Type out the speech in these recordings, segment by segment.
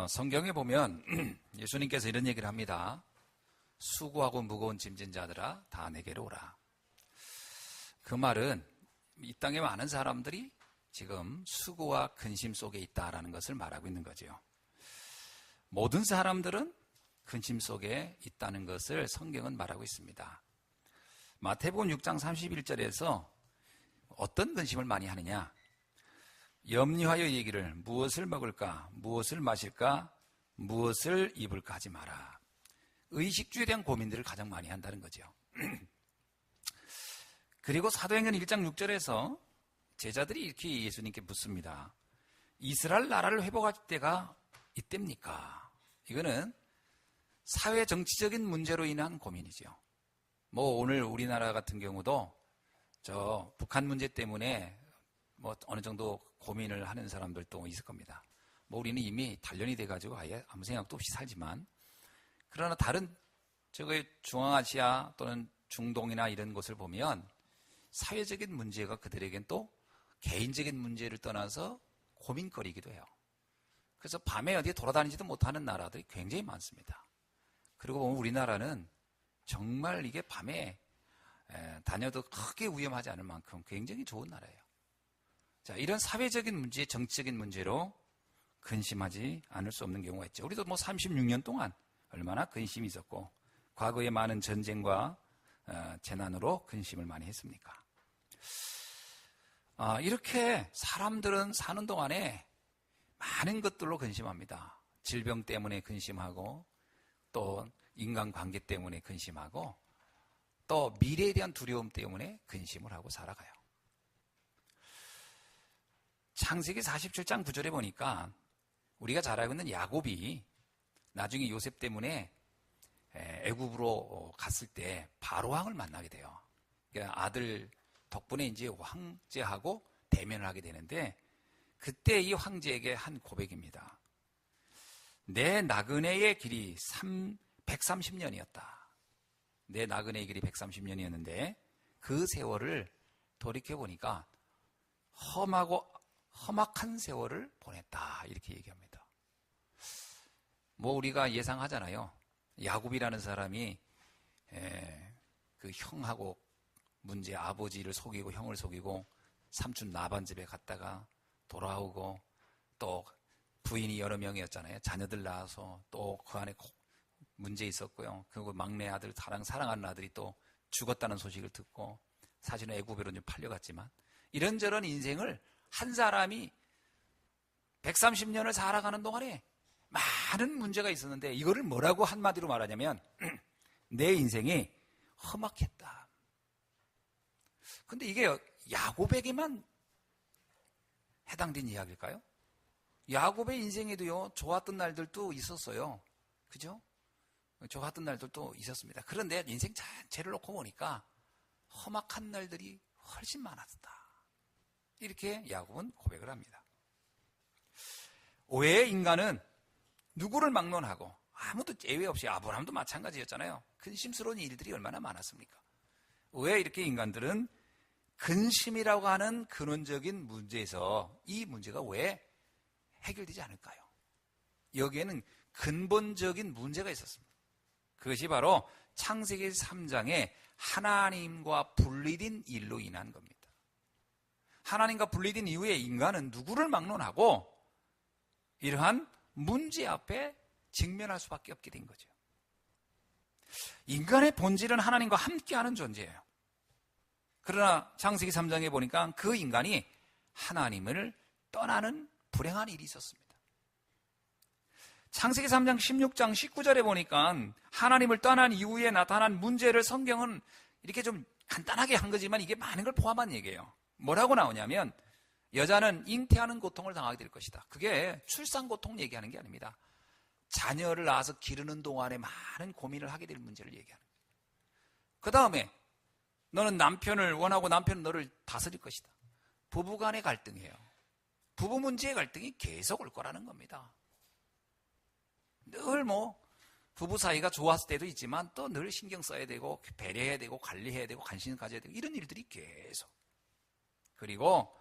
성경에 보면 예수님께서 이런 얘기를 합니다. 수고하고 무거운 짐진 자들아 다 내게로 오라. 그 말은 이 땅에 많은 사람들이 지금 수고와 근심 속에 있다라는 것을 말하고 있는 거죠. 모든 사람들은 근심 속에 있다는 것을 성경은 말하고 있습니다. 마태복음 6장 31절에서 어떤 근심을 많이 하느냐? 염려하여 얘기를 무엇을 먹을까, 무엇을 마실까, 무엇을 입을까 하지 마라. 의식주에 대한 고민들을 가장 많이 한다는 거죠. 그리고 사도행전 1장 6절에서 제자들이 이렇게 예수님께 묻습니다. 이스라엘 나라를 회복할 때가 이때입니까? 이거는 사회 정치적인 문제로 인한 고민이죠. 오늘 우리나라 같은 경우도 저 북한 문제 때문에 어느 정도 고민을 하는 사람들도 있을 겁니다. 우리는 이미 단련이 돼가지고 아예 아무 생각도 없이 살지만, 그러나 다른 중앙아시아 또는 중동이나 이런 곳을 보면 사회적인 문제가 그들에겐 또 개인적인 문제를 떠나서 고민거리이기도 해요. 그래서 밤에 어디에 돌아다니지도 못하는 나라들이 굉장히 많습니다. 그리고 보면 우리나라는 정말 이게 밤에 다녀도 크게 위험하지 않을 만큼 굉장히 좋은 나라예요. 자, 이런 사회적인 문제, 정치적인 문제로 근심하지 않을 수 없는 경우가 있죠. 우리도 36년 동안 얼마나 근심이 있었고, 과거에 많은 전쟁과 재난으로 근심을 많이 했습니까? 이렇게 사람들은 사는 동안에 많은 것들로 근심합니다. 질병 때문에 근심하고, 또 인간관계 때문에 근심하고, 또 미래에 대한 두려움 때문에 근심을 하고 살아가요. 창세기 47장 9절에 보니까 우리가 잘 알고 있는 야곱이 나중에 요셉 때문에 애굽으로 갔을 때 바로왕을 만나게 돼요. 그러니까 아들 덕분에 이제 황제하고 대면을 하게 되는데, 그때 이 황제에게 한 고백입니다. 내 나그네의 길이 130년이었다. 내 나그네의 길이 130년이었는데 그 세월을 돌이켜보니까 험악한 세월을 보냈다. 이렇게 얘기합니다. 우리가 예상하잖아요. 야곱이라는 사람이 그 형하고 문제, 아버지를 속이고 형을 속이고 삼촌 라반 집에 갔다가 돌아오고, 또 부인이 여러 명이었잖아요. 자녀들 낳아서 또 그 안에 문제 있었고요. 그리고 막내 아들, 사랑하는 아들이 또 죽었다는 소식을 듣고, 사실은 애굽으로 좀 팔려갔지만, 이런저런 인생을 한 사람이 130년을 살아가는 동안에 많은 문제가 있었는데, 이거를 뭐라고 한마디로 말하냐면 내 인생이 험악했다. 근데 이게 야곱에게만 해당된 이야기일까요? 야곱의 인생에도요, 좋았던 날들도 있었어요. 그죠? 좋았던 날들도 있었습니다. 그런데 인생 전체를 놓고 보니까 험악한 날들이 훨씬 많았다. 이렇게 야곱은 고백을 합니다. 왜 인간은 누구를 막론하고, 아무도 예외 없이 아브라함도 마찬가지였잖아요. 근심스러운 일들이 얼마나 많았습니까? 왜 이렇게 인간들은 근심이라고 하는 근원적인 문제에서 이 문제가 왜 해결되지 않을까요? 여기에는 근본적인 문제가 있었습니다. 그것이 바로 창세기 3장에 하나님과 분리된 일로 인한 겁니다. 하나님과 분리된 이후에 인간은 누구를 막론하고 이러한 문제 앞에 직면할 수밖에 없게 된 거죠. 인간의 본질은 하나님과 함께하는 존재예요. 그러나 창세기 3장에 보니까 그 인간이 하나님을 떠나는 불행한 일이 있었습니다. 창세기 3장 16장 19절에 보니까 하나님을 떠난 이후에 나타난 문제를 성경은 이렇게 좀 간단하게 한 거지만 이게 많은 걸 포함한 얘기예요. 뭐라고 나오냐면 여자는 잉태하는 고통을 당하게 될 것이다. 그게 출산 고통 얘기하는 게 아닙니다. 자녀를 낳아서 기르는 동안에 많은 고민을 하게 될 문제를 얘기하는 거예요. 그 다음에 너는 남편을 원하고 남편은 너를 다스릴 것이다. 부부 간의 갈등이에요. 부부 문제의 갈등이 계속 올 거라는 겁니다. 늘 부부 사이가 좋았을 때도 있지만 또 늘 신경 써야 되고 배려해야 되고 관리해야 되고 관심을 가져야 되고 이런 일들이 계속. 그리고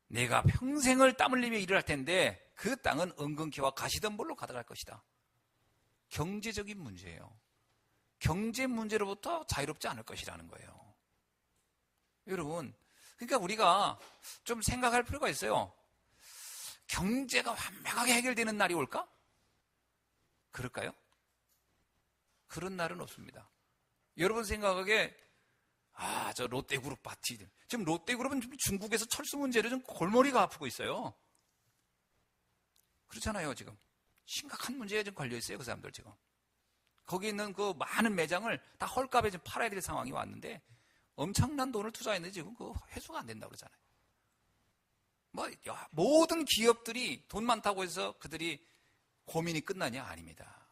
내가 평생을 땀 흘리며 일을 할 텐데 그 땅은 은근키와 가시덤불로 가득할 것이다. 경제적인 문제예요. 경제 문제로부터 자유롭지 않을 것이라는 거예요. 여러분, 그러니까 우리가 좀 생각할 필요가 있어요. 경제가 완벽하게 해결되는 날이 올까? 그럴까요? 그런 날은 없습니다. 여러분 생각하기에 저 롯데그룹 파티, 지금 롯데그룹은 중국에서 철수 문제로 좀 골머리가 아프고 있어요. 그렇잖아요. 지금 심각한 문제에 좀 걸려 있어요. 그 사람들 지금 거기 있는 그 많은 매장을 다 헐값에 좀 팔아야 될 상황이 왔는데 엄청난 돈을 투자했는데 지금 그 회수가 안 된다고 그러잖아요. 모든 기업들이 돈 많다고 해서 그들이 고민이 끝나냐? 아닙니다.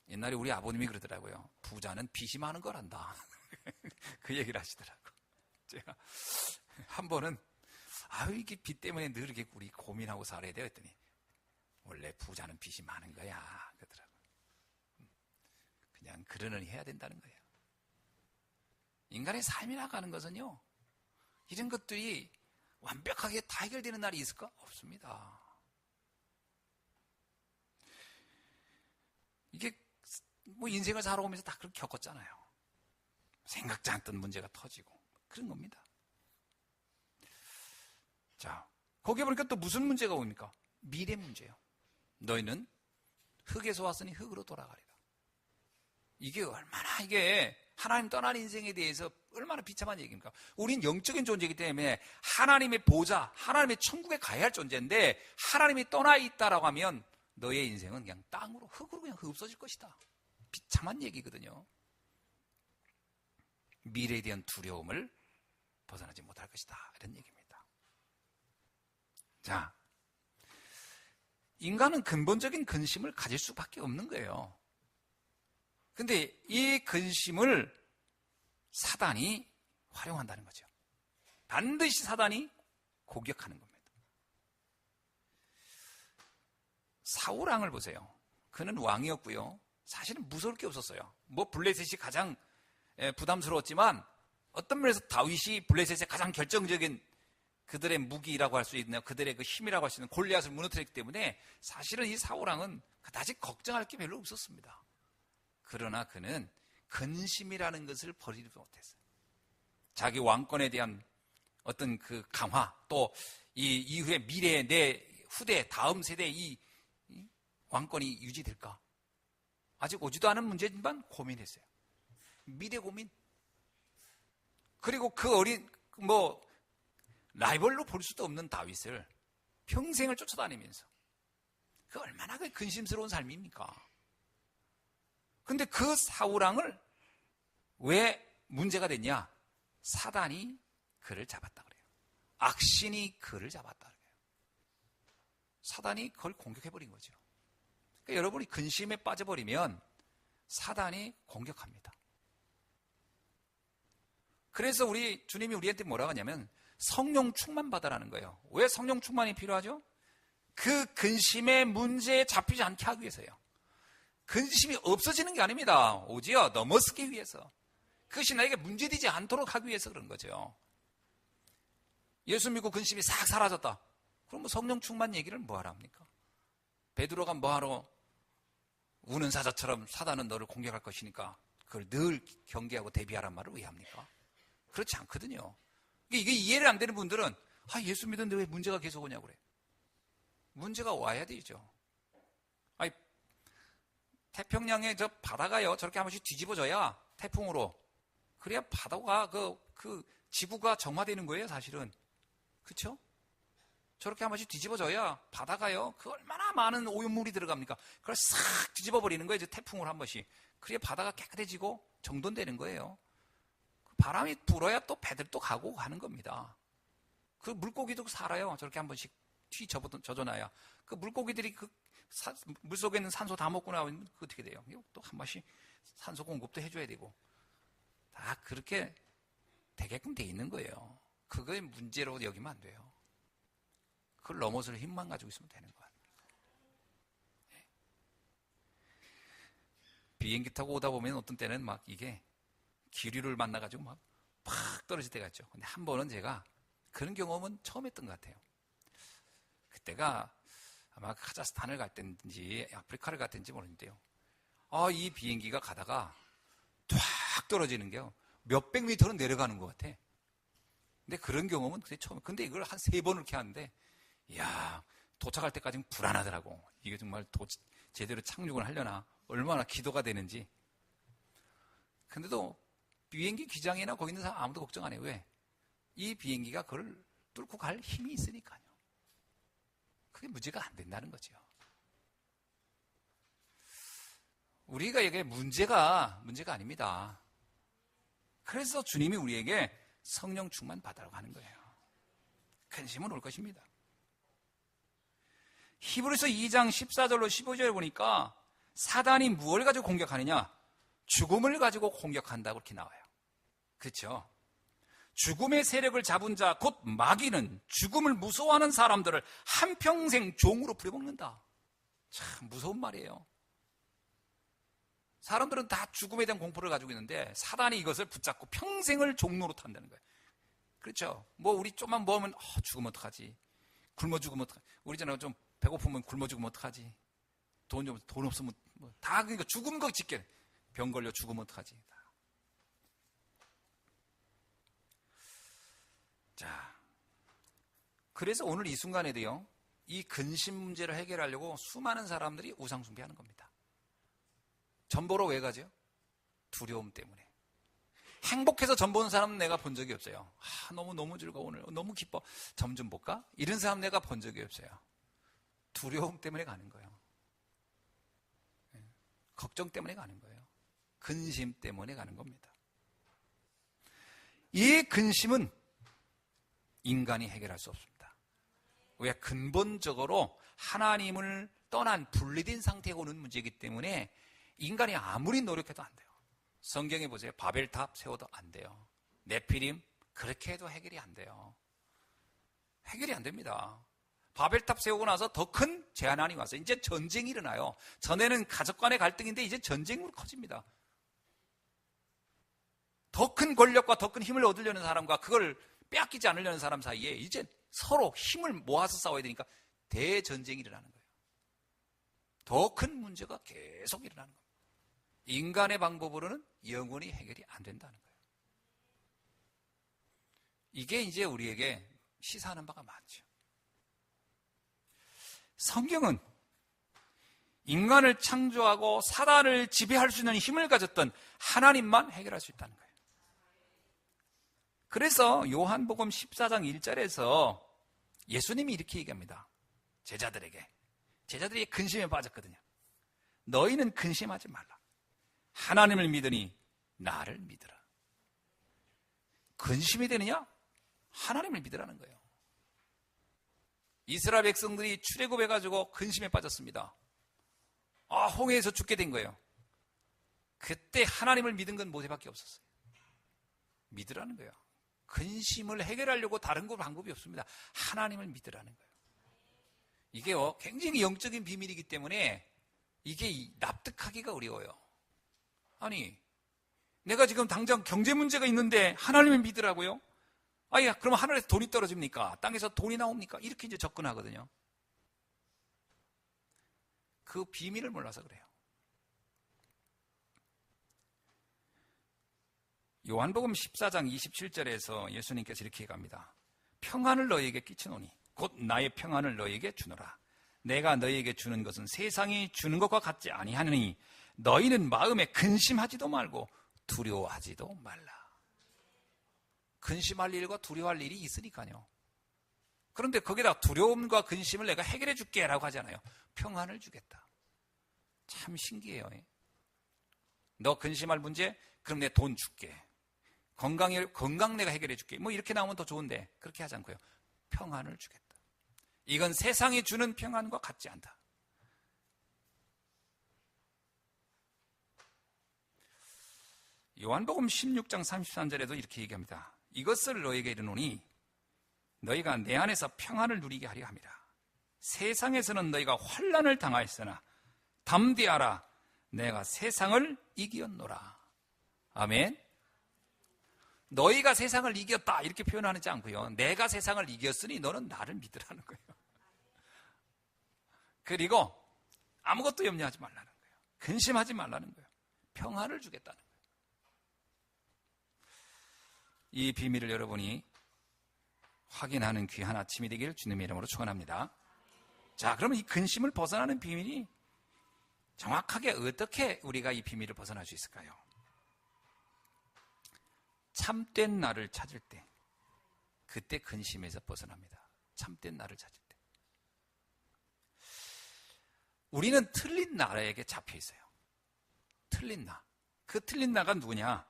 옛날에 우리 아버님이 그러더라고요. 부자는 빚이 많은 거란다. 그 얘기를 하시더라고. 제가 한 번은 이게 빚 때문에 늘 이렇게 우리 고민하고 살아야 돼 했더니 원래 부자는 빚이 많은 거야 그러더라고. 그냥 그러느니 해야 된다는 거예요. 인간의 삶이 나가는 것은요, 이런 것들이 완벽하게 다 해결되는 날이 있을까? 없습니다. 이게 인생을 살아오면서 다 그렇게 겪었잖아요. 생각지 않던 문제가 터지고 그런 겁니다. 자, 거기에 보니까 또 무슨 문제가 옵니까? 미래 문제예요. 너희는 흙에서 왔으니 흙으로 돌아가리라. 이게 얼마나 이게 하나님 떠난 인생에 대해서 얼마나 비참한 얘기입니까? 우린 영적인 존재이기 때문에 하나님의 보좌, 하나님의 천국에 가야 할 존재인데 하나님이 떠나 있다라고 하면 너의 인생은 그냥 땅으로, 흙으로 그냥 없어질 것이다. 비참한 얘기거든요. 미래에 대한 두려움을 벗어나지 못할 것이다. 이런 얘기입니다. 자, 인간은 근본적인 근심을 가질 수밖에 없는 거예요. 근데 이 근심을 사단이 활용한다는 거죠. 반드시 사단이 공격하는 겁니다. 사울 왕을 보세요. 그는 왕이었고요. 사실은 무서울 게 없었어요. 블레셋이 가장 부담스러웠지만 어떤 면에서 다윗이 블레셋의 가장 결정적인 그들의 무기라고 할 수 있는, 그들의 그 힘이라고 할 수 있는 골리앗을 무너뜨렸기 때문에 사실은 이 사울 왕은 그다지 걱정할 게 별로 없었습니다. 그러나 그는 근심이라는 것을 버리지 못했어요. 자기 왕권에 대한 어떤 그 강화, 또 이 이후에 미래의 내 후대, 다음 세대의 이 왕권이 유지될까? 아직 오지도 않은 문제지만 고민했어요. 미래 고민. 그리고 그 어린, 라이벌로 볼 수도 없는 다윗을 평생을 쫓아다니면서 그 얼마나 그 근심스러운 삶입니까? 근데 그 사울왕을 왜 문제가 됐냐? 사단이 그를 잡았다 그래요. 악신이 그를 잡았다 그래요. 사단이 그걸 공격해버린 거죠. 그러니까 여러분이 근심에 빠져버리면 사단이 공격합니다. 그래서 우리 주님이 우리한테 뭐라고 하냐면 성령 충만 받아라는 거예요. 왜 성령 충만이 필요하죠? 그 근심의 문제에 잡히지 않게 하기 위해서요. 근심이 없어지는 게 아닙니다. 오지요 넘어서기 위해서. 그것이 나에게 문제되지 않도록 하기 위해서 그런 거죠. 예수 믿고 근심이 싹 사라졌다. 그럼 성령 충만 얘기를 뭐하러 합니까? 베드로가 뭐하러 우는 사자처럼 사단은 너를 공격할 것이니까 그걸 늘 경계하고 대비하란 말을 왜 합니까? 그렇지 않거든요. 이게 이해를 안 되는 분들은 예수 믿었는데 왜 문제가 계속 오냐고 그래. 문제가 와야 되죠. 태평양에 저 바다가요 저렇게 한 번씩 뒤집어져야 태풍으로, 그래야 바다가 그 지구가 정화되는 거예요 사실은. 그렇죠? 저렇게 한 번씩 뒤집어져야 바다가요 그 얼마나 많은 오염물이 들어갑니까? 그걸 싹 뒤집어 버리는 거예요. 태풍을 한 번씩. 그래야 바다가 깨끗해지고 정돈되는 거예요. 바람이 불어야 또 배들 또 가고 가는 겁니다. 그 물고기도 살아요. 저렇게 한 번씩 젖어놔야. 그 물고기들이 물속에 있는 산소 다 먹고 나오면 어떻게 돼요? 또 한 번씩 산소 공급도 해줘야 되고. 다 그렇게 되게끔 돼 있는 거예요. 그거의 문제로 여기면 안 돼요. 그걸 넘어설 힘만 가지고 있으면 되는 거야. 비행기 타고 오다 보면 어떤 때는 막 이게 기류를 만나가지고 막 떨어질 때가 있죠. 근데 한 번은 제가 그런 경험은 처음 했던 것 같아요. 그때가 아마 카자흐스탄을 갈 때인지 아프리카를 갈 때인지 모르는데요. 이 비행기가 가다가 탁 떨어지는 게요. 몇백 미터는 내려가는 것 같아. 근데 그런 경험은 그때 처음. 근데 이걸 한 3번 이렇게 하는데, 이야, 도착할 때까지는 불안하더라고. 이게 정말 제대로 착륙을 하려나, 얼마나 기도가 되는지. 근데도 비행기 기장이나 거기 있는 사람 아무도 걱정 안 해요. 왜? 이 비행기가 그걸 뚫고 갈 힘이 있으니까요. 그게 문제가 안 된다는 거죠. 우리가 이게 문제가 아닙니다. 그래서 주님이 우리에게 성령 충만 받으라고 하는 거예요. 근심은 올 것입니다. 히브리서 2장 14절로 15절에 보니까 사단이 무엇을 가지고 공격하느냐? 죽음을 가지고 공격한다고 이렇게 나와요. 그렇죠? 죽음의 세력을 잡은 자, 곧 마귀는 죽음을 무서워하는 사람들을 한평생 종으로 부려먹는다. 참 무서운 말이에요. 사람들은 다 죽음에 대한 공포를 가지고 있는데 사단이 이것을 붙잡고 평생을 종로로 탄다는 거예요. 그렇죠? 우리 좀만 먹으면 죽으면 어떡하지? 굶어 죽으면 어떡하지? 우리잖아요. 좀 배고프면 굶어 죽으면 어떡하지? 돈 없으면 다 그러니까 죽은 거 짓게. 병 걸려 죽으면 어떡하지? 자, 그래서 오늘 이 순간에도요, 이 근심 문제를 해결하려고 수많은 사람들이 우상 숭배하는 겁니다. 전보러 왜 가죠? 두려움 때문에. 행복해서 전 보는 사람은 내가 본 적이 없어요. 너무 즐거워, 오늘 너무 기뻐, 점 좀 볼까? 이런 사람 내가 본 적이 없어요. 두려움 때문에 가는 거예요. 걱정 때문에 가는 거예요. 근심 때문에 가는 겁니다. 이 근심은 인간이 해결할 수 없습니다. 왜? 근본적으로 하나님을 떠난 분리된 상태에 오는 문제이기 때문에 인간이 아무리 노력해도 안 돼요. 성경에 보세요. 바벨탑 세워도 안 돼요. 네피림 그렇게 해도 해결이 안 돼요. 해결이 안 됩니다. 바벨탑 세우고 나서 더 큰 재난이 왔어요. 이제 전쟁이 일어나요. 전에는 가족 간의 갈등인데 이제 전쟁으로 커집니다. 더 큰 권력과 더 큰 힘을 얻으려는 사람과 그걸 빼앗기지 않으려는 사람 사이에 이제 서로 힘을 모아서 싸워야 되니까 대전쟁이 일어나는 거예요. 더 큰 문제가 계속 일어나는 겁니다. 인간의 방법으로는 영원히 해결이 안 된다는 거예요. 이게 이제 우리에게 시사하는 바가 많죠. 성경은 인간을 창조하고 사단을 지배할 수 있는 힘을 가졌던 하나님만 해결할 수 있다는 거예요. 그래서 요한복음 14장 1절에서 예수님이 이렇게 얘기합니다. 제자들이 근심에 빠졌거든요. 너희는 근심하지 말라. 하나님을 믿으니 나를 믿으라. 근심이 되느냐? 하나님을 믿으라는 거예요. 이스라엘 백성들이 출애굽해가지고 근심에 빠졌습니다. 홍해에서 죽게 된 거예요. 그때 하나님을 믿은 건 모세밖에 없었어요. 믿으라는 거예요. 근심을 해결하려고 다른 방법이 없습니다. 하나님을 믿으라는 거예요. 이게요, 굉장히 영적인 비밀이기 때문에 이게 납득하기가 어려워요. 아니, 내가 지금 당장 경제 문제가 있는데 하나님을 믿으라고요? 그럼 하늘에서 돈이 떨어집니까? 땅에서 돈이 나옵니까? 이렇게 이제 접근하거든요. 그 비밀을 몰라서 그래요. 요한복음 14장 27절에서 예수님께서 이렇게 얘기합니다. 평안을 너희에게 끼치노니 곧 나의 평안을 너희에게 주노라. 내가 너희에게 주는 것은 세상이 주는 것과 같지 아니하느니 너희는 마음에 근심하지도 말고 두려워하지도 말라. 근심할 일과 두려워할 일이 있으니까요. 그런데 거기다 두려움과 근심을 내가 해결해 줄게 라고 하잖아요. 평안을 주겠다. 참 신기해요. 너 근심할 문제? 그럼 내 돈 줄게. 건강 내가 해결해 줄게. 이렇게 나오면 더 좋은데 그렇게 하지 않고요. 평안을 주겠다. 이건 세상이 주는 평안과 같지 않다. 요한복음 16장 33절에도 이렇게 얘기합니다. 이것을 너희에게 이르노니 너희가 내 안에서 평안을 누리게 하려 함이라. 세상에서는 너희가 환난을 당하였으나 담대하라. 내가 세상을 이기었노라. 아멘. 너희가 세상을 이겼다 이렇게 표현하지 않고요. 내가 세상을 이겼으니 너는 나를 믿으라는 거예요. 그리고 아무것도 염려하지 말라는 거예요. 근심하지 말라는 거예요. 평안을 주겠다는 거예요. 이 비밀을 여러분이 확인하는 귀한 아침이 되길 주님의 이름으로 축원합니다. 자, 그러면 이 근심을 벗어나는 비밀이 정확하게 어떻게 우리가 이 비밀을 벗어날 수 있을까요? 참된 나를 찾을 때, 그때 근심에서 벗어납니다. 참된 나를 찾을 때. 우리는 틀린 나에게 잡혀 있어요. 틀린 나. 그 틀린 나가 누구냐?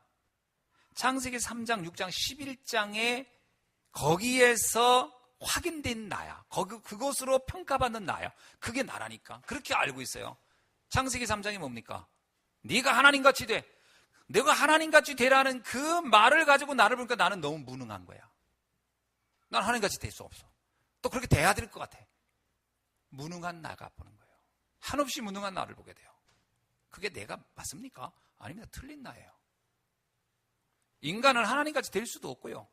창세기 3장, 6장, 11장에 거기에서 확인된 나야. 그것으로 평가받는 나야. 그게 나라니까. 그렇게 알고 있어요. 창세기 3장이 뭡니까? 네가 하나님같이 돼. 내가 하나님같이 되라는 그 말을 가지고 나를 보니까 나는 너무 무능한 거야. 난 하나님같이 될 수 없어. 또 그렇게 돼야 될 것 같아. 무능한 나가 보는 거예요. 한없이 무능한 나를 보게 돼요. 그게 내가 맞습니까? 아닙니다. 틀린 나예요. 인간은 하나님같이 될 수도 없고요.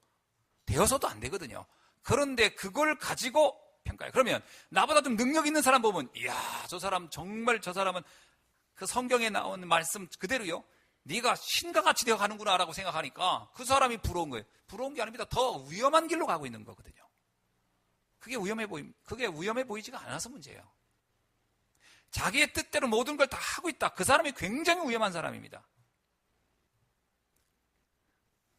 되어서도 안 되거든요. 그런데 그걸 가지고 평가해요. 그러면 나보다 좀 능력 있는 사람 보면 이야, 저 사람 정말 저 사람은 그 성경에 나오는 말씀 그대로요. 네가 신과 같이 되어 가는구나 라고 생각하니까 그 사람이 부러운 거예요. 부러운 게 아닙니다. 더 위험한 길로 가고 있는 거거든요. 그게 위험해 보이지가 않아서 문제예요. 자기의 뜻대로 모든 걸 다 하고 있다. 그 사람이 굉장히 위험한 사람입니다.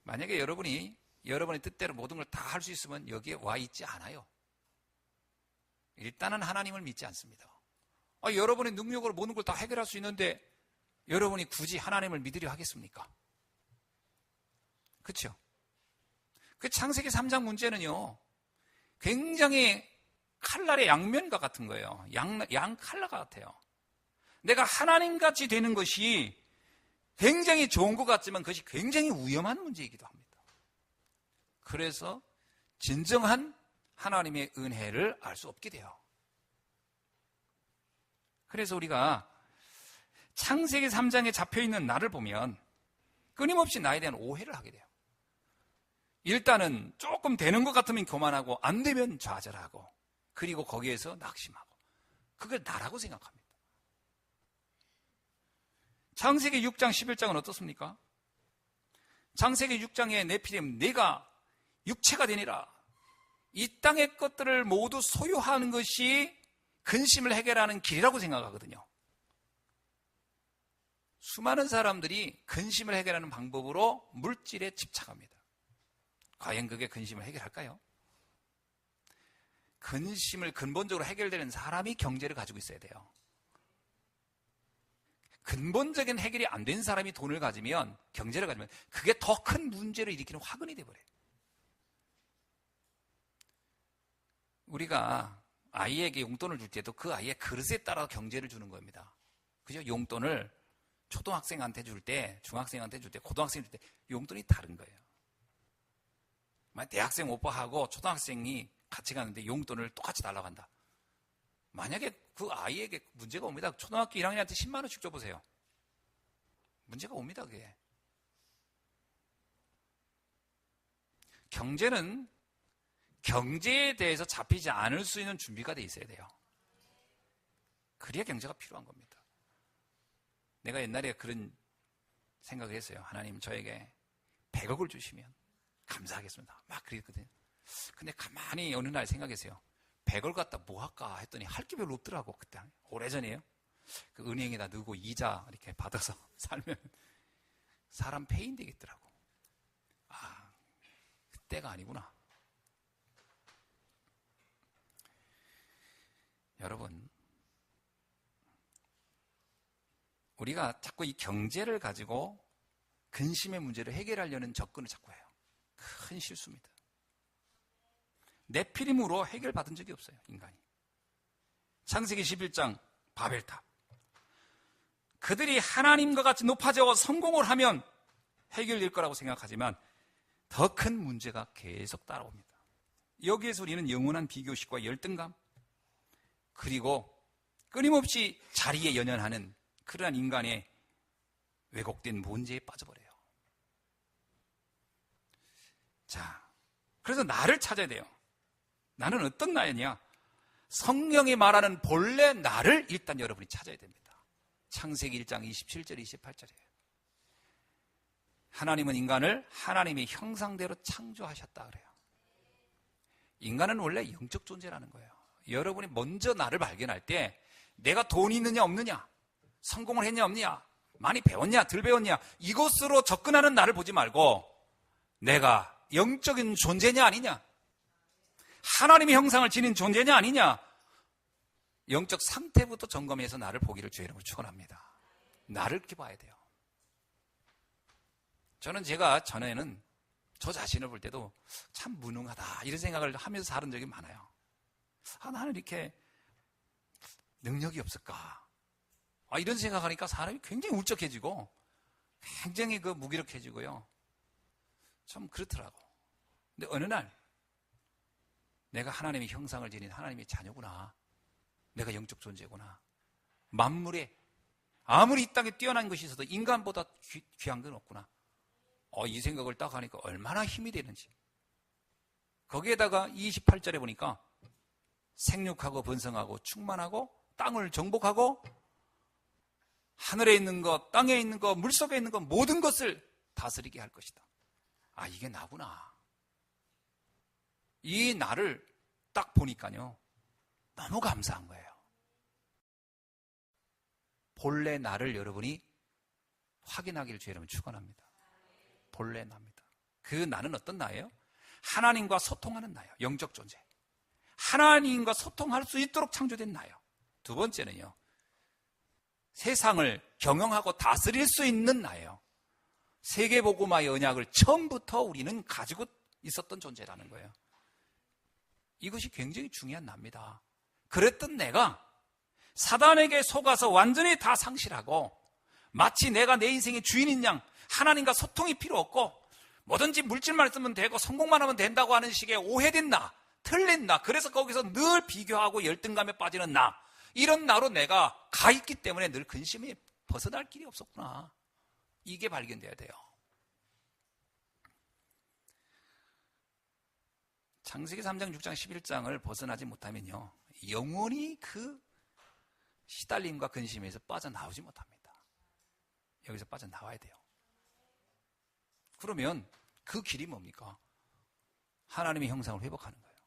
만약에 여러분이 여러분의 뜻대로 모든 걸 다 할 수 있으면 여기에 와 있지 않아요. 일단은 하나님을 믿지 않습니다. 여러분의 능력으로 모든 걸 다 해결할 수 있는데 여러분이 굳이 하나님을 믿으려 하겠습니까? 그렇죠? 그 창세기 3장 문제는요, 굉장히 칼날의 양면과 같은 거예요. 양 칼날과 같아요. 내가 하나님같이 되는 것이 굉장히 좋은 것 같지만 그것이 굉장히 위험한 문제이기도 합니다. 그래서 진정한 하나님의 은혜를 알 수 없게 돼요. 그래서 우리가 창세기 3장에 잡혀있는 나를 보면 끊임없이 나에 대한 오해를 하게 돼요. 일단은 조금 되는 것 같으면 교만하고 안 되면 좌절하고 그리고 거기에서 낙심하고 그걸 나라고 생각합니다. 창세기 6장 11장은 어떻습니까? 창세기 6장에 네피림 내가 육체가 되니라. 이 땅의 것들을 모두 소유하는 것이 근심을 해결하는 길이라고 생각하거든요. 수많은 사람들이 근심을 해결하는 방법으로 물질에 집착합니다. 과연 그게 근심을 해결할까요? 근심을 근본적으로 해결되는 사람이 경제를 가지고 있어야 돼요. 근본적인 해결이 안 된 사람이 돈을 가지면, 경제를 가지면 그게 더 큰 문제를 일으키는 화근이 돼버려요. 우리가 아이에게 용돈을 줄 때도 그 아이의 그릇에 따라 경제를 주는 겁니다. 그죠? 용돈을 초등학생한테 줄 때, 중학생한테 줄 때, 고등학생한테 줄 때 용돈이 다른 거예요. 만약 대학생 오빠하고 초등학생이 같이 가는데 용돈을 똑같이 달라고 한다. 만약에 그 아이에게 문제가 옵니다. 초등학교 1학년한테 10만 원씩 줘보세요. 문제가 옵니다. 그게. 경제는 경제에 대해서 잡히지 않을 수 있는 준비가 돼 있어야 돼요. 그래야 경제가 필요한 겁니다. 내가 옛날에 그런 생각을 했어요. 하나님 저에게 100억을 주시면 감사하겠습니다. 막 그랬거든요. 근데 가만히 어느 날 생각했어요. 100을 갖다 뭐 할까 했더니 할 게 별로 없더라고. 그때 오래전이에요. 그 은행에다 넣고 이자 이렇게 받아서 살면 사람 폐인 되겠더라고. 아, 그때가 아니구나. 여러분, 우리가 자꾸 이 경제를 가지고 근심의 문제를 해결하려는 접근을 자꾸 해요. 큰 실수입니다. 네피림으로 해결받은 적이 없어요, 인간이. 창세기 11장 바벨탑. 그들이 하나님과 같이 높아져 성공을 하면 해결될 거라고 생각하지만 더 큰 문제가 계속 따라옵니다. 여기에서 우리는 영원한 비교식과 열등감, 그리고 끊임없이 자리에 연연하는 그러한 인간의 왜곡된 문제에 빠져버려요. 자, 그래서 나를 찾아야 돼요. 나는 어떤 나였냐? 성경이 말하는 본래 나를 일단 여러분이 찾아야 됩니다. 창세기 1장 27절 28절이에요. 하나님은 인간을 하나님의 형상대로 창조하셨다 그래요. 인간은 원래 영적 존재라는 거예요. 여러분이 먼저 나를 발견할 때 내가 돈이 있느냐 없느냐, 성공을 했냐 없느냐, 많이 배웠냐 덜 배웠냐, 이것으로 접근하는 나를 보지 말고 내가 영적인 존재냐 아니냐, 하나님의 형상을 지닌 존재냐 아니냐, 영적 상태부터 점검해서 나를 보기를 주의 이름으로 축원합니다. 나를 이렇게 봐야 돼요. 저는 제가 전에는 저 자신을 볼 때도 참 무능하다 이런 생각을 하면서 살은 적이 많아요. 나는 이렇게 능력이 없을까? 이런 생각하니까 사람이 굉장히 울적해지고 굉장히 무기력해지고요. 참 그렇더라고. 근데 어느 날 내가 하나님의 형상을 지닌 하나님의 자녀구나. 내가 영적 존재구나. 만물에 아무리 이 땅에 뛰어난 것이 있어도 인간보다 귀한 건 없구나. 이 생각을 딱 하니까 얼마나 힘이 되는지. 거기에다가 28절에 보니까 생육하고 번성하고 충만하고 땅을 정복하고 하늘에 있는 것, 땅에 있는 것, 물속에 있는 것 모든 것을 다스리게 할 것이다. 이게 나구나. 이 나를 딱 보니까요 너무 감사한 거예요. 본래 나를 여러분이 확인하기를 주의 이름으로 축원합니다. 본래 나입니다. 그 나는 어떤 나예요? 하나님과 소통하는 나예요. 영적 존재. 하나님과 소통할 수 있도록 창조된 나예요. 두 번째는요, 세상을 경영하고 다스릴 수 있는 나예요. 세계복음화의 언약을 처음부터 우리는 가지고 있었던 존재라는 거예요. 이것이 굉장히 중요한 나입니다. 그랬던 내가 사단에게 속아서 완전히 다 상실하고 마치 내가 내 인생의 주인인 양 하나님과 소통이 필요 없고 뭐든지 물질만 쓰면 되고 성공만 하면 된다고 하는 식의 오해된 나, 틀린 나, 그래서 거기서 늘 비교하고 열등감에 빠지는 나, 이런 나로 내가 가 있기 때문에 늘 근심에 벗어날 길이 없었구나. 이게 발견돼야 돼요. 창세기 3장, 6장, 11장을 벗어나지 못하면요 영원히 그 시달림과 근심에서 빠져나오지 못합니다. 여기서 빠져나와야 돼요. 그러면 그 길이 뭡니까? 하나님의 형상을 회복하는 거예요.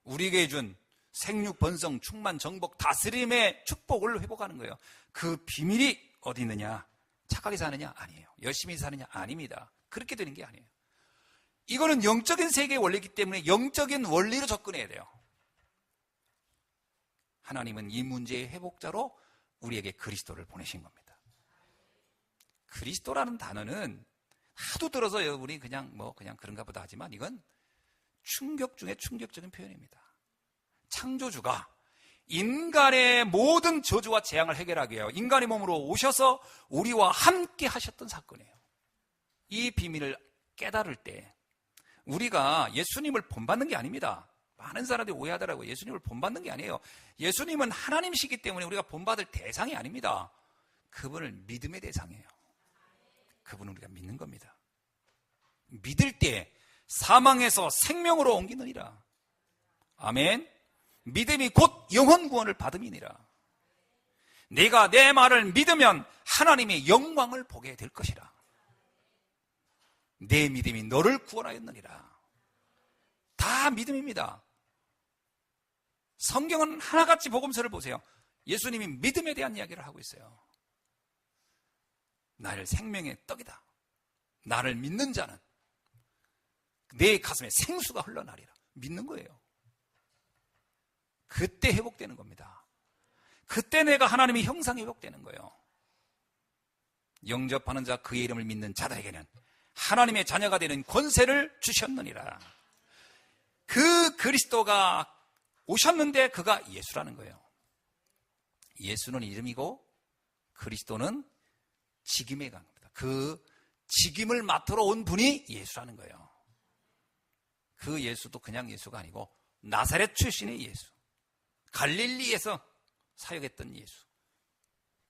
우리에게 준 생육, 번성, 충만, 정복, 다스림의 축복을 회복하는 거예요. 그 비밀이 어디 있느냐? 착하게 사느냐? 아니에요. 열심히 사느냐? 아닙니다. 그렇게 되는 게 아니에요. 이거는 영적인 세계의 원리이기 때문에 영적인 원리로 접근해야 돼요. 하나님은 이 문제의 회복자로 우리에게 그리스도를 보내신 겁니다. 그리스도라는 단어는 하도 들어서 여러분이 그냥 그런가 보다 하지만 이건 충격 중에 충격적인 표현입니다. 창조주가 인간의 모든 저주와 재앙을 해결하기 위하여 인간의 몸으로 오셔서 우리와 함께 하셨던 사건이에요. 이 비밀을 깨달을 때 우리가 예수님을 본받는 게 아닙니다. 많은 사람들이 오해하더라고요. 예수님을 본받는 게 아니에요. 예수님은 하나님이시기 때문에 우리가 본받을 대상이 아닙니다. 그분을 믿음의 대상이에요. 그분은 우리가 믿는 겁니다. 믿을 때 사망에서 생명으로 옮기느니라. 아멘. 믿음이 곧 영혼 구원을 받음이니라. 네가 내 말을 믿으면 하나님의 영광을 보게 될 것이라. 내 믿음이 너를 구원하였느니라. 다 믿음입니다. 성경은 하나같이 복음서를 보세요. 예수님이 믿음에 대한 이야기를 하고 있어요. 나를 생명의 떡이다. 나를 믿는 자는 내 가슴에 생수가 흘러나리라. 믿는 거예요. 그때 회복되는 겁니다. 그때 내가 하나님의 형상이 회복되는 거예요. 영접하는 자 그의 이름을 믿는 자들에게는 하나님의 자녀가 되는 권세를 주셨느니라. 그 그리스도가 오셨는데 그가 예수라는 거예요. 예수는 이름이고 그리스도는 직임에 간 겁니다. 그 직임을 맡으러 온 분이 예수라는 거예요. 그 예수도 그냥 예수가 아니고 나사렛 출신의 예수, 갈릴리에서 사역했던 예수.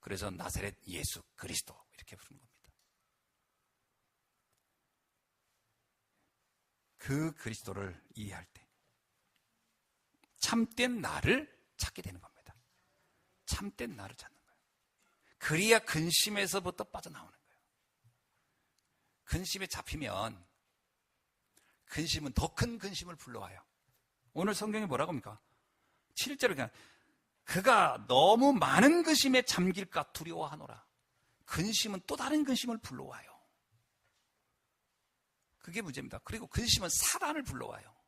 그래서 나사렛 예수 그리스도 이렇게 부르는 겁니다. 그 그리스도를 이해할 때 참된 나를 찾게 되는 겁니다. 참된 나를 찾는 거예요. 그래야 근심에서부터 빠져나오는 거예요. 근심에 잡히면 근심은 더 큰 근심을 불러와요. 오늘 성경이 뭐라고 합니까? 7절에 그냥 그가 너무 많은 근심에 잠길까 두려워하노라. 근심은 또 다른 근심을 불러와요. 그게 문제입니다. 그리고 근심은 사단을 불러와요.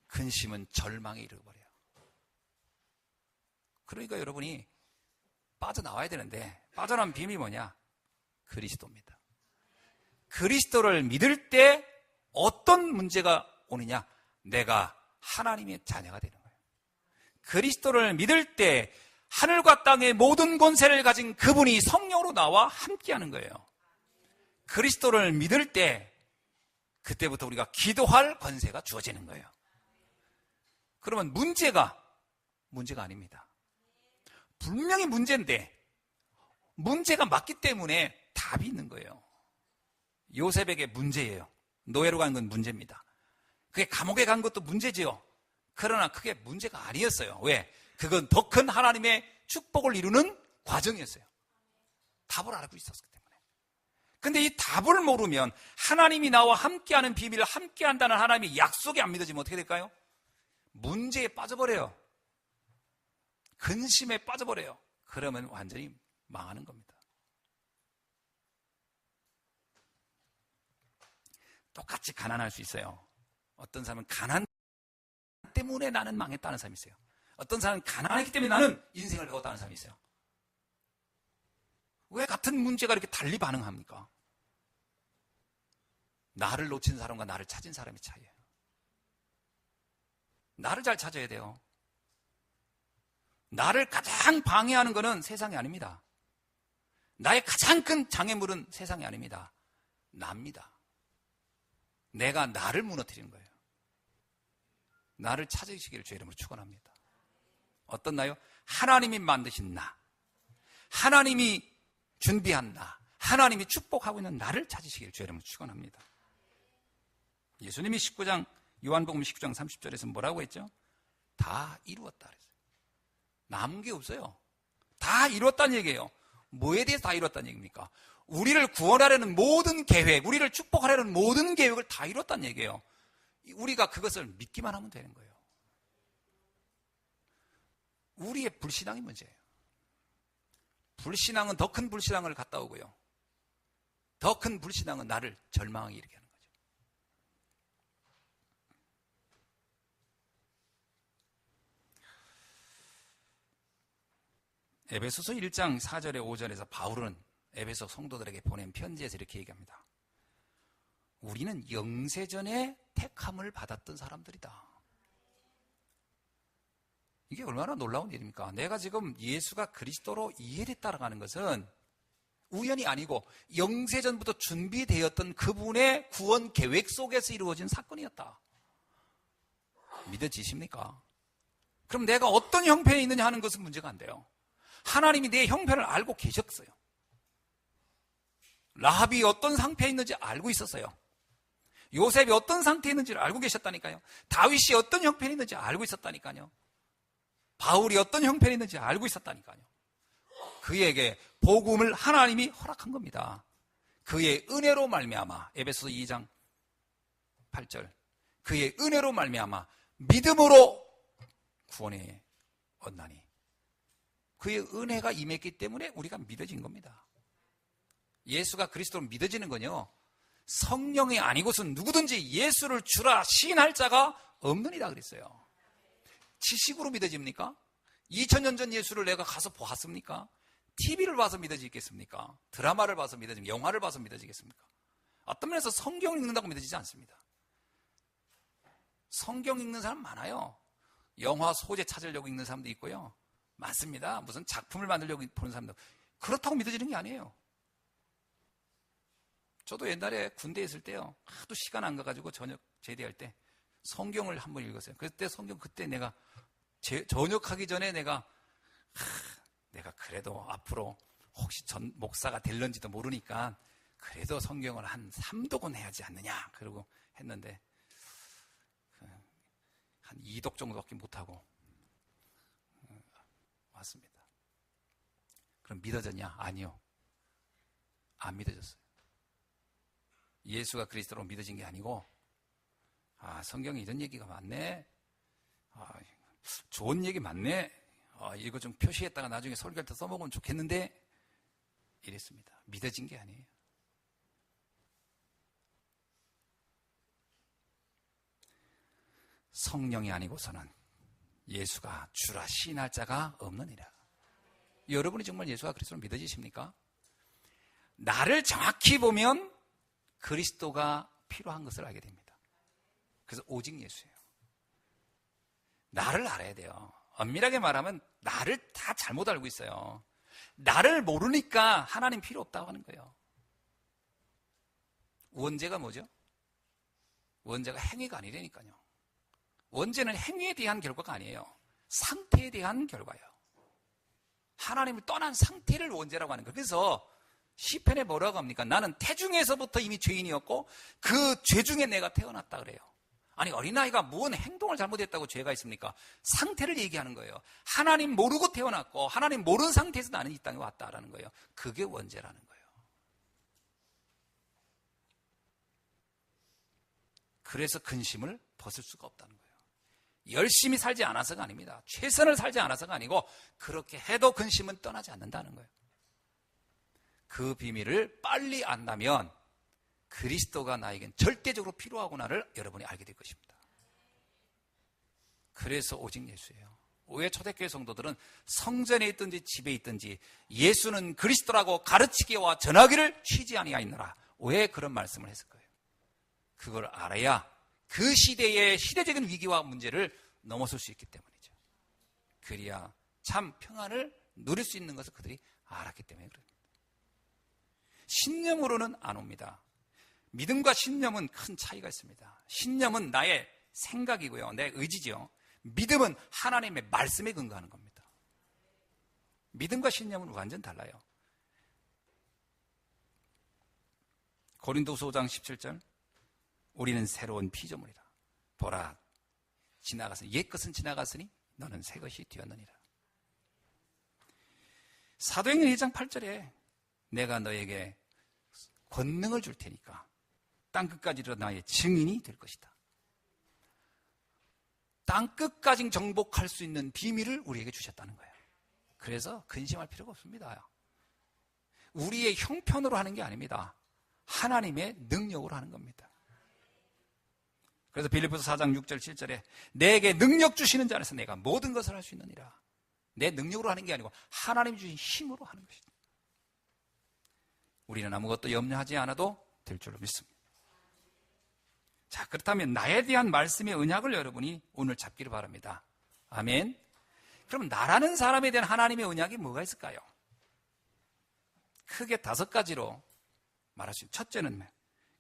근심은 절망에 이르러버려요. 그러니까 여러분이 빠져나와야 되는데 빠져나온 비밀이 뭐냐? 그리스도입니다. 그리스도를 믿을 때 어떤 문제가 오느냐? 내가 하나님의 자녀가 되는 거예요. 그리스도를 믿을 때 하늘과 땅의 모든 권세를 가진 그분이 성령으로 나와 함께하는 거예요. 그리스도를 믿을 때 그때부터 우리가 기도할 권세가 주어지는 거예요. 그러면 문제가 아닙니다. 분명히 문제인데 문제가 맞기 때문에 답이 있는 거예요. 요셉에게 문제예요. 노예로 간 건 문제입니다. 그게 감옥에 간 것도 문제지요. 그러나 그게 문제가 아니었어요. 왜? 그건 더 큰 하나님의 축복을 이루는 과정이었어요. 답을 알고 있었기 때문에. 근데 이 답을 모르면 하나님이 나와 함께하는 비밀을 함께한다는 하나님의 약속이 안 믿어지면 어떻게 될까요? 문제에 빠져버려요. 근심에 빠져버려요. 그러면 완전히 망하는 겁니다. 똑같이 가난할 수 있어요. 어떤 사람은 가난 때문에 나는 망했다는 사람이 있어요. 어떤 사람은 가난했기 때문에 나는 인생을 배웠다는 사람이 있어요. 왜 같은 문제가 이렇게 달리 반응합니까? 나를 놓친 사람과 나를 찾은 사람의 차이예요. 나를 잘 찾아야 돼요. 나를 가장 방해하는 것은 세상이 아닙니다. 나의 가장 큰 장애물은 세상이 아닙니다. 나입니다. 내가 나를 무너뜨리는 거예요. 나를 찾으시기를 주의 이름으로 축원합니다. 어떤 나요? 하나님이 만드신 나, 하나님이 준비한 나, 하나님이 축복하고 있는 나를 찾으시기를 주의 이름으로 축원합니다. 예수님이 요한복음 19장 30절에서 뭐라고 했죠? 다 이루었다 그랬어요. 남은 게 없어요. 다 이루었다는 얘기예요. 뭐에 대해서 다 이루었다는 얘기입니까? 우리를 구원하려는 모든 계획, 우리를 축복하려는 모든 계획을 다 이뤘다는 얘기예요. 우리가 그것을 믿기만 하면 되는 거예요. 우리의 불신앙이 문제예요. 불신앙은 더 큰 불신앙을 갖다 오고요. 더 큰 불신앙은 나를 절망하게 일으키는 거죠. 에베소서 1장 4절에 5절에서 바울은 에베소 성도들에게 보낸 편지에서 이렇게 얘기합니다. 우리는 영세전에 택함을 받았던 사람들이다. 이게 얼마나 놀라운 일입니까? 내가 지금 예수가 그리스도로 이해됐다라고 하는 것은 우연이 아니고 영세전부터 준비되었던 그분의 구원 계획 속에서 이루어진 사건이었다. 믿어지십니까? 그럼 내가 어떤 형편에 있느냐 하는 것은 문제가 안 돼요. 하나님이 내 형편을 알고 계셨어요. 라합이 어떤 상태에 있는지 알고 있었어요. 요셉이 어떤 상태에 있는지를 알고 계셨다니까요. 다윗이 어떤 형편에 있는지 알고 있었다니까요. 바울이 어떤 형편에 있는지 알고 있었다니까요. 그에게 복음을 하나님이 허락한 겁니다. 그의 은혜로 말미암아, 에베소서 2장 8절, 그의 은혜로 말미암아 믿음으로 구원에 얻나니, 그의 은혜가 임했기 때문에 우리가 믿어진 겁니다. 예수가 그리스도로 믿어지는 건요, 성령이 아니고선 누구든지 예수를 주라 시인할 자가 없느니라 그랬어요. 지식으로 믿어집니까? 2000년 전 예수를 내가 가서 보았습니까? TV를 봐서 믿어지겠습니까? 드라마를 봐서 믿어지겠습니까? 영화를 봐서 믿어지겠습니까? 어떤 면에서 성경을 읽는다고 믿어지지 않습니다. 성경 읽는 사람 많아요. 영화 소재 찾으려고 읽는 사람도 있고요. 많습니다. 무슨 작품을 만들려고 보는 사람도. 그렇다고 믿어지는 게 아니에요. 저도 옛날에 군대에 있을 때요, 하도 시간 안 가가지고 저녁 제대할 때 성경을 한번 읽었어요. 그때 그때 내가 전역하기 전에 내가 그래도 앞으로 혹시 전 목사가 될런지도 모르니까 그래도 성경을 한 3독은 해야지 않느냐 그러고 했는데 한 한 2독 정도밖에 못하고 왔습니다. 그럼 믿어졌냐? 아니요. 안 믿어졌어요. 예수가 그리스도로 믿어진 게 아니고, 성경에 이런 얘기가 많네. 좋은 얘기 많네. 이거 좀 표시했다가 나중에 설교할 때 써먹으면 좋겠는데, 이랬습니다. 믿어진 게 아니에요. 성령이 아니고서는 예수가 주라 시인할 자가 없느니라. 여러분이 정말 예수가 그리스도를 믿어지십니까? 나를 정확히 보면 그리스도가 필요한 것을 알게 됩니다. 그래서 오직 예수예요. 나를 알아야 돼요. 엄밀하게 말하면 나를 다 잘못 알고 있어요. 나를 모르니까 하나님 필요 없다고 하는 거예요. 원죄가 뭐죠? 원죄가 행위가 아니라니까요. 원죄는 행위에 대한 결과가 아니에요. 상태에 대한 결과예요. 하나님을 떠난 상태를 원죄라고 하는 거예요. 그래서 시편에 뭐라고 합니까? 나는 태중에서부터 이미 죄인이었고 그 죄 중에 내가 태어났다 그래요. 아니, 어린아이가 무슨 행동을 잘못했다고 죄가 있습니까? 상태를 얘기하는 거예요. 하나님 모르고 태어났고 하나님 모르는 상태에서 나는 이 땅에 왔다라는 거예요. 그게 원죄라는 거예요. 그래서 근심을 벗을 수가 없다는 거예요. 열심히 살지 않아서가 아닙니다. 최선을 살지 않아서가 아니고 그렇게 해도 근심은 떠나지 않는다는 거예요. 그 비밀을 빨리 안다면 그리스도가 나에겐 절대적으로 필요하구나를 여러분이 알게 될 것입니다. 그래서 오직 예수예요. 왜 초대교회 성도들은 성전에 있든지 집에 있든지 예수는 그리스도라고 가르치기와 전하기를 쉬지 아니하였노라. 왜 그런 말씀을 했을 거예요? 그걸 알아야 그 시대의 시대적인 위기와 문제를 넘어설 수 있기 때문이죠. 그래야 참 평안을 누릴 수 있는 것을 그들이 알았기 때문에 그럽니다. 신념으로는 안 옵니다. 믿음과 신념은 큰 차이가 있습니다. 신념은 나의 생각이고요. 내 의지죠. 믿음은 하나님의 말씀에 근거하는 겁니다. 믿음과 신념은 완전 달라요. 고린도서 5장 17절 우리는 새로운 피조물이라. 보라, 지나갔으니 옛 것은 지나갔으니 너는 새 것이 되었느니라. 사도행전 2장 8절에 내가 너에게 권능을 줄 테니까 땅끝까지 이르러 나의 증인이 될 것이다. 땅끝까지 정복할 수 있는 비밀을 우리에게 주셨다는 거예요. 그래서 근심할 필요가 없습니다. 우리의 형편으로 하는 게 아닙니다. 하나님의 능력으로 하는 겁니다. 그래서 빌립보서 4장 6절 7절에 내게 능력 주시는 자 안에서 내가 모든 것을 할 수 있느니라. 내 능력으로 하는 게 아니고 하나님이 주신 힘으로 하는 것이다. 우리는 아무것도 염려하지 않아도 될 줄로 믿습니다. 자, 그렇다면 나에 대한 말씀의 언약을 여러분이 오늘 잡기를 바랍니다. 아멘. 그럼 나라는 사람에 대한 하나님의 언약이 뭐가 있을까요? 크게 5가지로 말할 수 있는 첫째는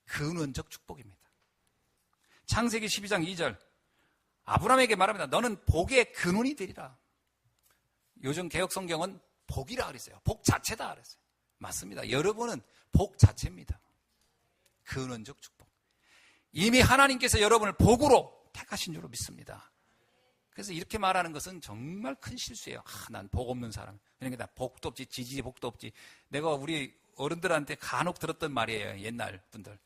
근원적 축복입니다. 창세기 12장 2절 아브라함에게 말합니다. 너는 복의 근원이 되리라. 요즘 개혁성경은 복이라 그랬어요. 복 자체다 그랬어요. 맞습니다. 여러분은 복 자체입니다. 근원적 축복. 이미 하나님께서 여러분을 복으로 택하신 줄로 믿습니다. 그래서 이렇게 말하는 것은 정말 큰 실수예요. 난 복 없는 사람. 그러니까 나 복도 없지, 지지지 복도 없지. 내가 우리 어른들한테 간혹 들었던 말이에요. 옛날 분들.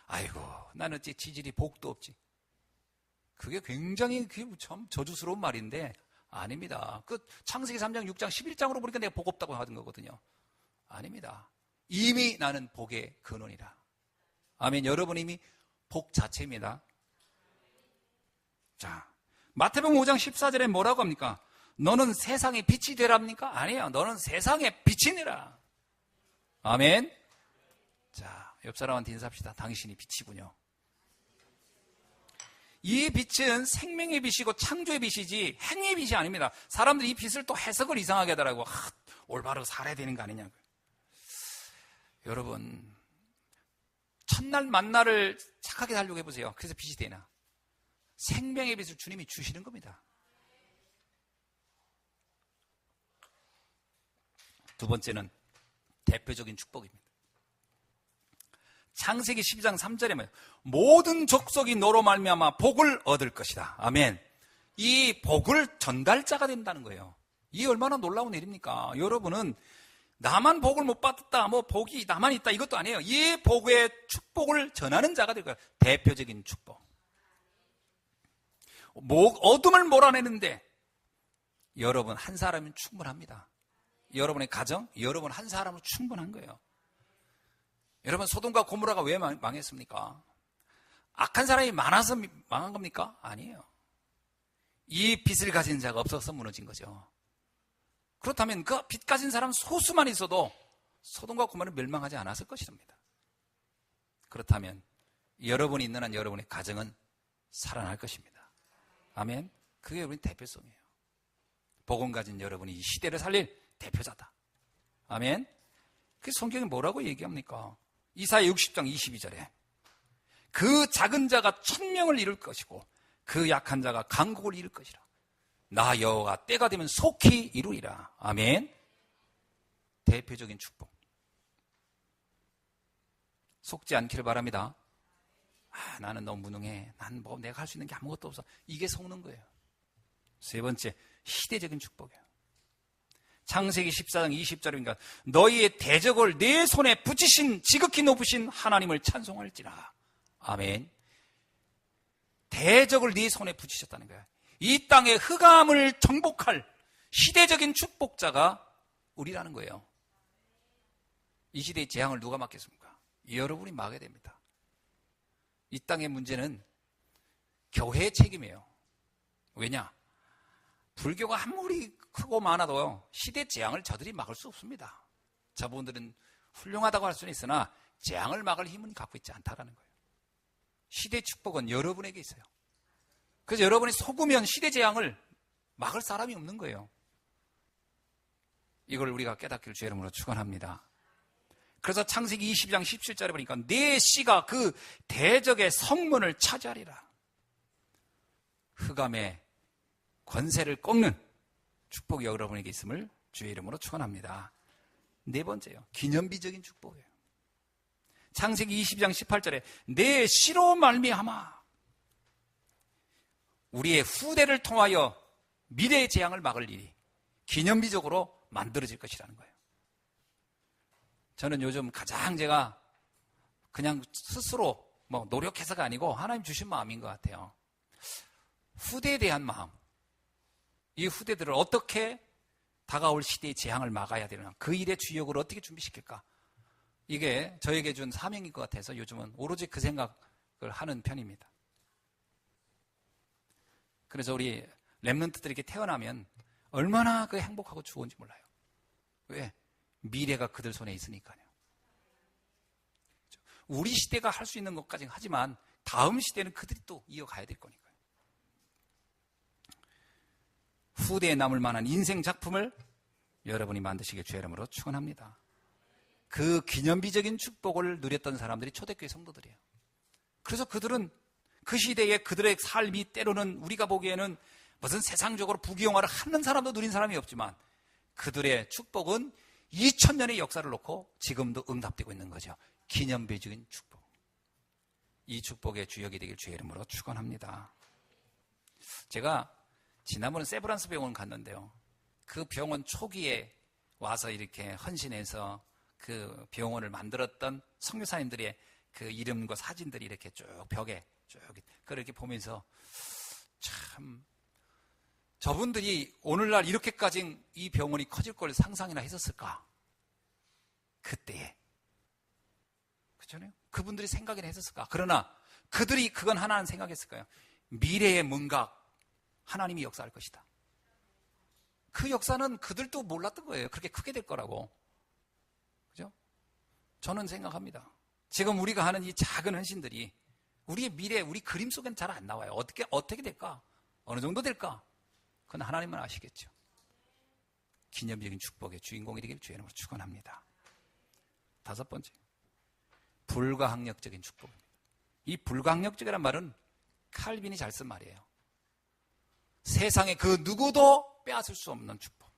아이고, 나는 어찌 지질이 복도 없지. 그게 굉장히 참 저주스러운 말인데 아닙니다. 그 창세기 3장, 6장, 11장으로 보니까 내가 복 없다고 하던 거거든요. 아닙니다. 이미 나는 복의 근원이라. 아멘. 여러분 이미 복 자체입니다. 자, 마태복음 5장 14절에 뭐라고 합니까? 너는 세상의 빛이 되랍니까? 아니에요. 너는 세상의 빛이니라. 아멘. 자, 옆 사람한테 인사합시다. 당신이 빛이군요. 이 빛은 생명의 빛이고 창조의 빛이지 행위의 빛이 아닙니다. 사람들이 이 빛을 또 해석을 이상하게 하더라고. 올바로 살아야 되는 거 아니냐고. 여러분, 첫날 만나를 착하게 살려고 해보세요. 그래서 빛이 되나? 생명의 빛을 주님이 주시는 겁니다. 두 번째는 대표적인 축복입니다. 창세기 12장 3절에 모든 족속이 너로 말미암아 복을 얻을 것이다. 아멘. 이 복을 전달자가 된다는 거예요. 이게 얼마나 놀라운 일입니까? 여러분은 나만 복을 못 받았다, 뭐 복이 나만 있다, 이것도 아니에요. 이 복의 축복을 전하는 자가 될 거예요. 대표적인 축복. 어둠을 몰아내는데 여러분 한 사람이면 충분합니다. 여러분의 가정, 여러분 한 사람으로 충분한 거예요. 여러분 소돔과 고모라가 왜 망했습니까? 악한 사람이 많아서 망한 겁니까? 아니에요. 이 빚을 가진 자가 없어서 무너진 거죠. 그렇다면 그 빚 가진 사람 소수만 있어도 소돔과 고모라는 멸망하지 않았을 것입니다. 그렇다면 여러분이 있는 한 여러분의 가정은 살아날 것입니다. 아멘. 그게 우리 대표성이에요. 복음 가진 여러분이 이 시대를 살릴 대표자다. 아멘. 그 성경이 뭐라고 얘기합니까? 이사야 60장 22절에 그 작은 자가 1000명을 이룰 것이고 그 약한 자가 강국을 이룰 것이라. 나 여호와가 때가 되면 속히 이루리라. 아멘. 대표적인 축복. 속지 않기를 바랍니다. 나는 너무 무능해. 난 뭐 내가 할 수 있는 게 아무것도 없어. 이게 속는 거예요. 세 번째, 시대적인 축복이에요. 창세기 14장 20절입니다. 너희의 대적을 내 손에 붙이신 지극히 높으신 하나님을 찬송할지라. 아멘. 대적을 네 손에 붙이셨다는 거예요. 이 땅의 흑암을 정복할 시대적인 축복자가 우리라는 거예요. 이 시대의 재앙을 누가 막겠습니까? 여러분이 막아야 됩니다. 이 땅의 문제는 교회의 책임이에요. 왜냐? 불교가 아무리 크고 많아도 시대 재앙을 저들이 막을 수 없습니다. 저분들은 훌륭하다고 할 수는 있으나 재앙을 막을 힘은 갖고 있지 않다라는 거예요. 시대 축복은 여러분에게 있어요. 그래서 여러분이 속으면 시대 재앙을 막을 사람이 없는 거예요. 이걸 우리가 깨닫기를 주의 이름으로 축원합니다. 그래서 창세기 20장 17절에 보니까 내 씨가 그 대적의 성문을 차지하리라. 흑암의 권세를 꺾는 축복이 여러분에게 있음을 주의 이름으로 축원합니다. 네 번째요. 기념비적인 축복이에요. 창세기 20장 18절에 내 씨로 말미암아 우리의 후대를 통하여 미래의 재앙을 막을 일이 기념비적으로 만들어질 것이라는 거예요. 저는 요즘 가장 제가 그냥 스스로 뭐 노력해서가 아니고 하나님 주신 마음인 것 같아요. 후대에 대한 마음. 이 후대들을 어떻게 다가올 시대의 재앙을 막아야 되나, 그 일의 주역을 어떻게 준비시킬까. 이게 저에게 준 사명인 것 같아서 요즘은 오로지 그 생각을 하는 편입니다. 그래서 우리 렘넌트들에게 태어나면 얼마나 그 행복하고 좋은지 몰라요. 왜? 미래가 그들 손에 있으니까요. 우리 시대가 할 수 있는 것까지는 하지만 다음 시대는 그들이 또 이어가야 될 거니까요. 후대에 남을 만한 인생 작품을 여러분이 만드시길 주의 이름으로 축원합니다. 그 기념비적인 축복을 누렸던 사람들이 초대교회 성도들이에요. 그래서 그들은 그 시대에 그들의 삶이 때로는 우리가 보기에는 무슨 세상적으로 부귀영화를 하는 사람도 누린 사람이 없지만 그들의 축복은 2000년의 역사를 놓고 지금도 응답되고 있는 거죠. 기념비적인 축복. 이 축복의 주역이 되길 주의 이름으로 축원합니다. 제가 지난번에 세브란스 병원 갔는데요. 그 병원 초기에 와서 이렇게 헌신해서 그 병원을 만들었던 선교사님들의 그 이름과 사진들이 이렇게 쭉 벽에 쭉 그렇게 보면서 참 저분들이 오늘날 이렇게까지 이 병원이 커질 걸 상상이나 했었을까? 그때에. 그렇잖아요? 그분들이 생각이나 했었을까? 그러나 그들이 그건 하나는 생각했을까요? 미래의 뭔가 하나님이 역사할 것이다. 그 역사는 그들도 몰랐던 거예요. 그렇게 크게 될 거라고. 그죠? 저는 생각합니다. 지금 우리가 하는 이 작은 헌신들이 우리의 미래, 우리 그림 속엔 잘 안 나와요. 어떻게 될까? 어느 정도 될까? 그건 하나님만 아시겠죠. 기념적인 축복의 주인공이 되길 주의 이름으로 축원합니다. 다섯 번째, 불가항력적인 축복입니다. 이 불가항력적이란 말은 칼빈이 잘 쓴 말이에요. 세상에 그 누구도 빼앗을 수 없는 축복,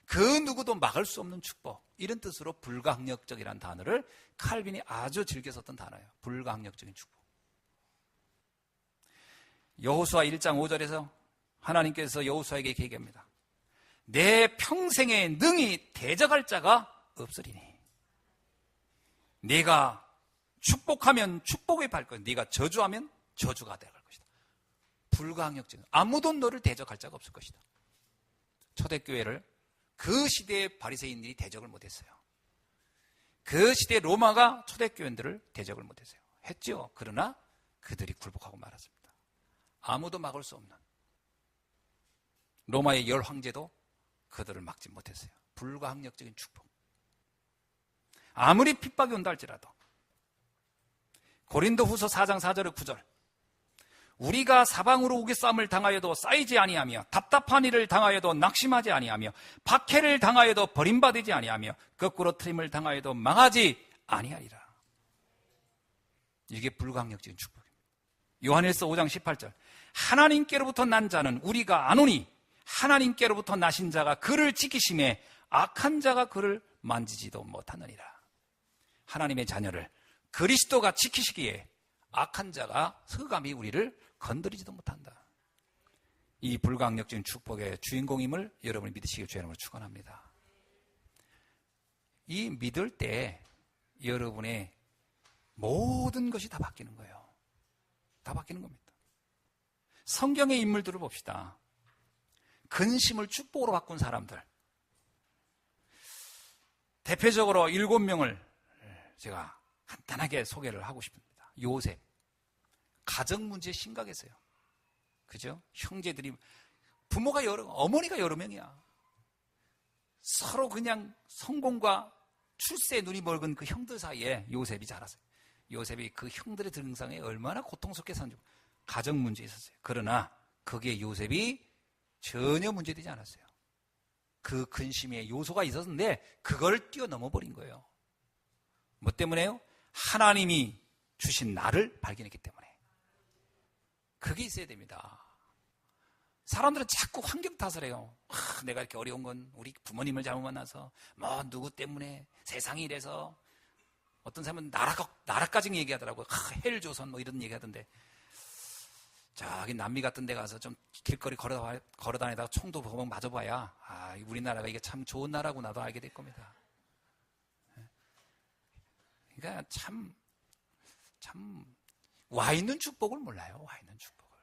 그 누구도 막을 수 없는 축복, 이런 뜻으로 불가항력적이라는 단어를 칼빈이 아주 즐겨 썼던 단어예요. 불가항력적인 축복. 여호수아 1장 5절에서 하나님께서 여호수아에게 얘기합니다. 내 평생에 능히 대적할 자가 없으리니 네가 축복하면 축복에 발 것이다. 네가 저주하면 저주가 되어갈 것이다. 불가항력적인 아무도 너를 대적할 자가 없을 것이다. 초대교회를 그 시대의 바리새인들이 대적을 못했어요. 그 시대 로마가 초대교인들을 대적을 못했어요. 했죠. 그러나 그들이 굴복하고 말았습니다. 아무도 막을 수 없는 로마의 열 황제도 그들을 막지 못했어요. 불가항력적인 축복. 아무리 핍박이 온다 할지라도 고린도후서 4장 4절의 9절 우리가 사방으로 우기싸움을 당하여도 쌓이지 아니하며 답답한 일을 당하여도 낙심하지 아니하며 박해를 당하여도 버림받지 아니하며 거꾸로 트림을 당하여도 망하지 아니하리라. 이게 불가항력적인 축복입니다. 요한일서 5장 18절 하나님께로부터 난 자는 우리가 아노니 하나님께로부터 나신 자가 그를 지키심에 악한 자가 그를 만지지도 못하느니라. 하나님의 자녀를 그리스도가 지키시기에 악한 자가 흑암이 우리를 건드리지도 못한다. 이 불가항력적인 축복의 주인공임을 여러분이 믿으시길 주의 이름으로 축원합니다. 이 믿을 때 여러분의 모든 것이 다 바뀌는 거예요. 다 바뀌는 겁니다. 성경의 인물들을 봅시다. 근심을 축복으로 바꾼 사람들. 대표적으로 7명을 제가 간단하게 소개를 하고 싶습니다. 요셉. 가정 문제 심각했어요. 그죠? 형제들이, 부모가 어머니가 여러 명이야. 서로 그냥 성공과 출세에 눈이 멀은 그 형들 사이에 요셉이 자랐어요. 요셉이 그 형들의 등상에 얼마나 고통스럽게 사는지 가정 문제 있었어요. 그러나 거기에 요셉이 전혀 문제되지 않았어요. 그 근심의 요소가 있었는데 그걸 뛰어넘어 버린 거예요. 뭐 때문에요? 하나님이 주신 나를 발견했기 때문에. 그게 있어야 됩니다. 사람들은 자꾸 환경 탓을 해요. 내가 이렇게 어려운 건 우리 부모님을 잘못 만나서, 뭐 누구 때문에 세상이 이래서. 어떤 사람은 나라까지 얘기하더라고요. 헬조선 뭐 이런 얘기하던데. 저기 남미 같은 데 가서 좀 길거리 걸어 다니다가 총도 보면 맞아봐야 우리나라가 이게 참 좋은 나라구나도 알게 될 겁니다. 그러니까 참 와 있는 축복을 몰라요. 와 있는 축복을.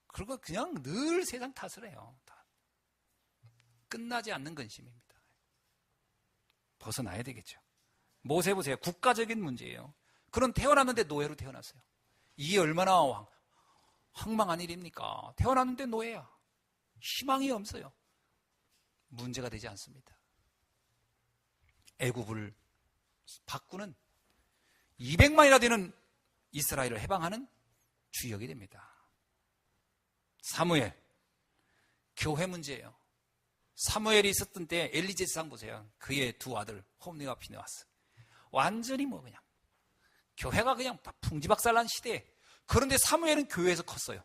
그리고 그냥 늘 세상 탓을 해요. 다. 끝나지 않는 근심입니다. 벗어나야 되겠죠. 모세 보세요. 국가적인 문제예요. 그런 태어났는데 노예로 태어났어요. 이게 얼마나 황망한 일입니까? 태어났는데 노예야. 희망이 없어요. 문제가 되지 않습니다. 애굽을 바꾸는 200만이나 되는 이스라엘을 해방하는 주역이 됩니다. 사무엘, 교회 문제예요. 사무엘이 있었던 때 엘리 제사장 보세요. 그의 두 아들 홈리와 피네아스. 완전히 그냥 교회가 그냥 다 풍지박살난 시대에. 그런데 사무엘은 교회에서 컸어요.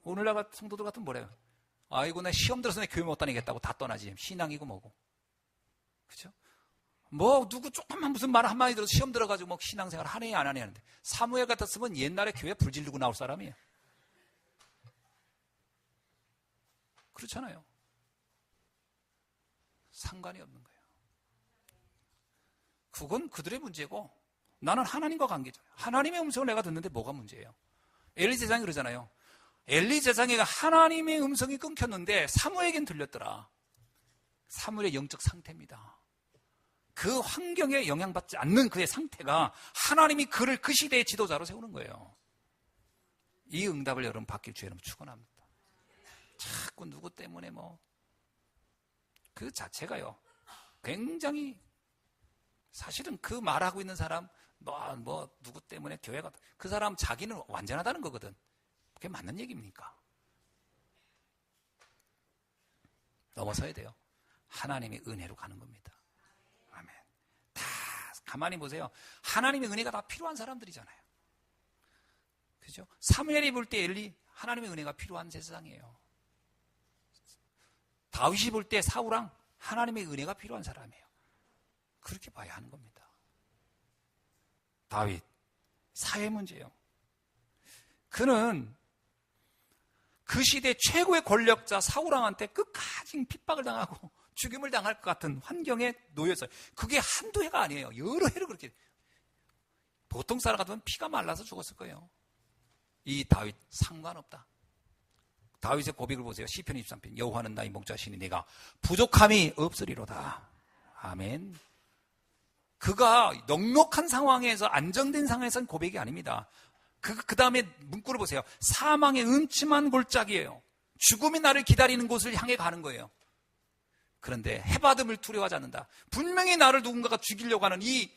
오늘날 성도들 같은 뭐래요? 아이고, 나 시험 들어서 내 교회 못 다니겠다고 다 떠나지. 신앙이고 뭐고. 그죠? 뭐, 누구 조금만 무슨 말 한마디 들어서 시험 들어가지고 뭐 신앙생활 하네, 안 하네 하는데. 사무엘 같았으면 옛날에 교회 불 지르고 나올 사람이에요. 그렇잖아요. 상관이 없는 거예요. 그건 그들의 문제고, 나는 하나님과 관계잖아요. 하나님의 음성을 내가 듣는데 뭐가 문제예요? 엘리 제사장이 그러잖아요. 엘리 제사장이가 하나님의 음성이 끊겼는데 사무엘에겐 들렸더라. 사무엘의 영적 상태입니다. 그 환경에 영향받지 않는 그의 상태가 하나님이 그를 그 시대의 지도자로 세우는 거예요. 이 응답을 여러분 받길 주의 이름으로 축원합니다. 자꾸 누구 때문에 그 자체가요. 굉장히 사실은 그 말하고 있는 사람 누구 때문에 교회가 그 사람 자기는 완전하다는 거거든. 그게 맞는 얘기입니까? 넘어서야 돼요. 하나님의 은혜로 가는 겁니다. 아멘. 다 가만히 보세요. 하나님의 은혜가 다 필요한 사람들이잖아요. 그죠? 사무엘이 볼 때 엘리 하나님의 은혜가 필요한 세상이에요. 다윗이 볼 때 사울왕 하나님의 은혜가 필요한 사람이에요. 그렇게 봐야 하는 겁니다. 다윗 사회 문제예요. 그는 그 시대 최고의 권력자 사울왕한테 끝까지 핍박을 당하고 죽임을 당할 것 같은 환경에 놓였어요. 그게 한두 해가 아니에요. 여러 해를 그렇게. 보통 사람 같으면 피가 말라서 죽었을 거예요. 이 다윗 상관없다. 다윗의 고백을 보세요. 시편 23편. 여호와는 나의 목자시니 내가 부족함이 없으리로다. 아멘. 그가 넉넉한 상황에서 안정된 상황에서는 고백이 아닙니다. 그 다음에 문구를 보세요. 사망의 음침한 골짜기예요. 죽음이 나를 기다리는 곳을 향해 가는 거예요. 그런데 해받음을 두려워하지 않는다. 분명히 나를 누군가가 죽이려고 하는 이